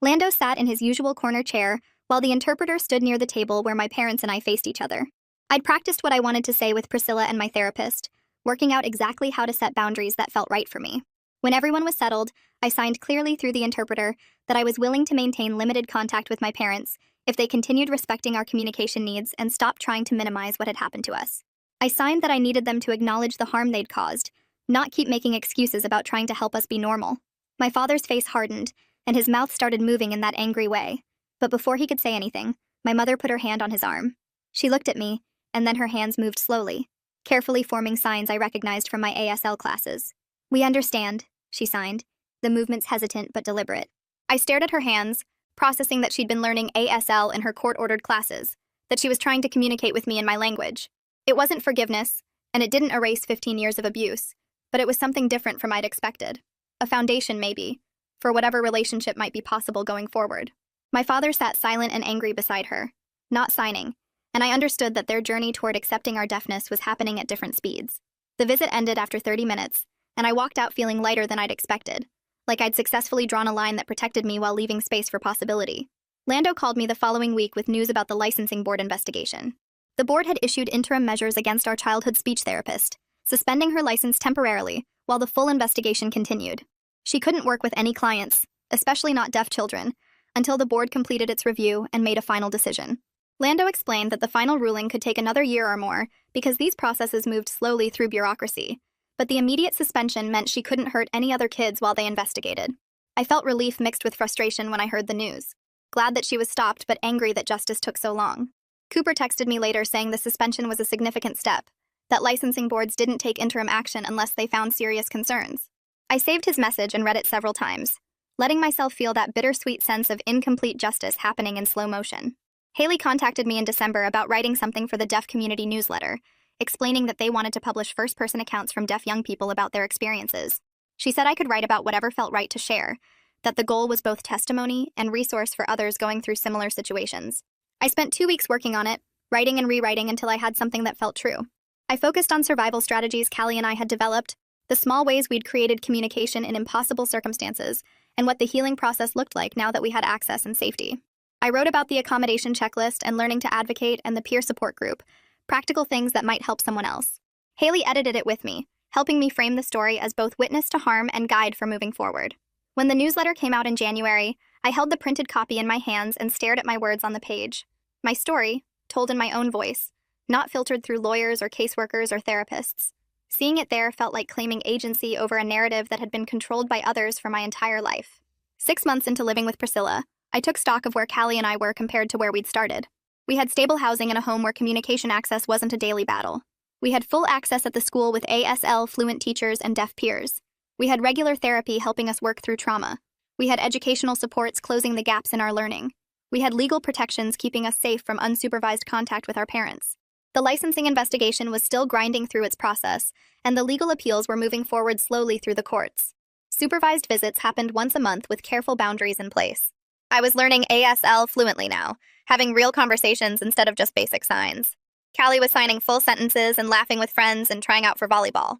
Lando sat in his usual corner chair, while the interpreter stood near the table where my parents and I faced each other. I'd practiced what I wanted to say with Priscilla and my therapist, working out exactly how to set boundaries that felt right for me. When everyone was settled, I signed clearly through the interpreter that I was willing to maintain limited contact with my parents if they continued respecting our communication needs and stopped trying to minimize what had happened to us. I signed that I needed them to acknowledge the harm they'd caused, not keep making excuses about trying to help us be normal. My father's face hardened, and his mouth started moving in that angry way. But before he could say anything, my mother put her hand on his arm. She looked at me, and then her hands moved slowly, carefully forming signs I recognized from my ASL classes. "We understand," she signed, the movements hesitant but deliberate. I stared at her hands, processing that she'd been learning ASL in her court-ordered classes, that she was trying to communicate with me in my language. It wasn't forgiveness, and it didn't erase 15 years of abuse, but it was something different from I'd expected. A foundation, maybe, for whatever relationship might be possible going forward. My father sat silent and angry beside her, not signing, and I understood that their journey toward accepting our deafness was happening at different speeds. The visit ended after 30 minutes, and I walked out feeling lighter than I'd expected, like I'd successfully drawn a line that protected me while leaving space for possibility. Lando called me the following week with news about the licensing board investigation. The board had issued interim measures against our childhood speech therapist, suspending her license temporarily while the full investigation continued. She couldn't work with any clients, especially not deaf children, until the board completed its review and made a final decision. Lando explained that the final ruling could take another year or more because these processes moved slowly through bureaucracy, but the immediate suspension meant she couldn't hurt any other kids while they investigated. I felt relief mixed with frustration when I heard the news, glad that she was stopped but angry that justice took so long. Cooper texted me later saying the suspension was a significant step, that licensing boards didn't take interim action unless they found serious concerns. I saved his message and read it several times, letting myself feel that bittersweet sense of incomplete justice happening in slow motion. Haley contacted me in December about writing something for the deaf community newsletter, explaining that they wanted to publish first-person accounts from deaf young people about their experiences. She said I could write about whatever felt right to share, that the goal was both testimony and resource for others going through similar situations. I spent 2 weeks working on it, writing and rewriting until I had something that felt true. I focused on survival strategies Callie and I had developed, the small ways we'd created communication in impossible circumstances, and what the healing process looked like now that we had access and safety. I wrote about the accommodation checklist and learning to advocate and the peer support group, practical things that might help someone else. Haley edited it with me, helping me frame the story as both witness to harm and guide for moving forward. When the newsletter came out in January, I held the printed copy in my hands and stared at my words on the page. My story, told in my own voice, not filtered through lawyers or caseworkers or therapists. Seeing it there felt like claiming agency over a narrative that had been controlled by others for my entire life. 6 months into living with Priscilla, I took stock of where Callie and I were compared to where we'd started. We had stable housing in a home where communication access wasn't a daily battle. We had full access at the school with ASL fluent teachers and deaf peers. We had regular therapy helping us work through trauma. We had educational supports closing the gaps in our learning. We had legal protections keeping us safe from unsupervised contact with our parents. The licensing investigation was still grinding through its process, and the legal appeals were moving forward slowly through the courts. Supervised visits happened once a month with careful boundaries in place. I was learning ASL fluently now, having real conversations instead of just basic signs. Callie was signing full sentences and laughing with friends and trying out for volleyball.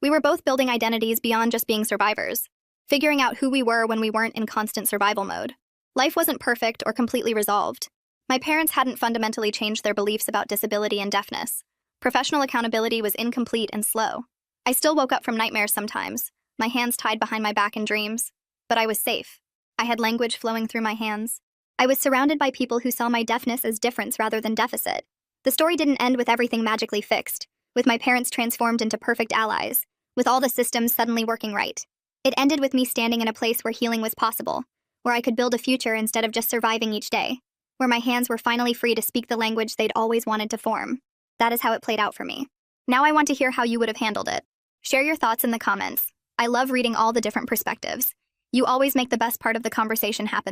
We were both building identities beyond just being survivors, figuring out who we were when we weren't in constant survival mode. Life wasn't perfect or completely resolved. My parents hadn't fundamentally changed their beliefs about disability and deafness. Professional accountability was incomplete and slow. I still woke up from nightmares sometimes, my hands tied behind my back in dreams. But I was safe. I had language flowing through my hands. I was surrounded by people who saw my deafness as difference rather than deficit. The story didn't end with everything magically fixed, with my parents transformed into perfect allies, with all the systems suddenly working right. It ended with me standing in a place where healing was possible, where I could build a future instead of just surviving each day, where my hands were finally free to speak the language they'd always wanted to form. That is how it played out for me. Now I want to hear how you would have handled it. Share your thoughts in the comments. I love reading all the different perspectives. You always make the best part of the conversation happen.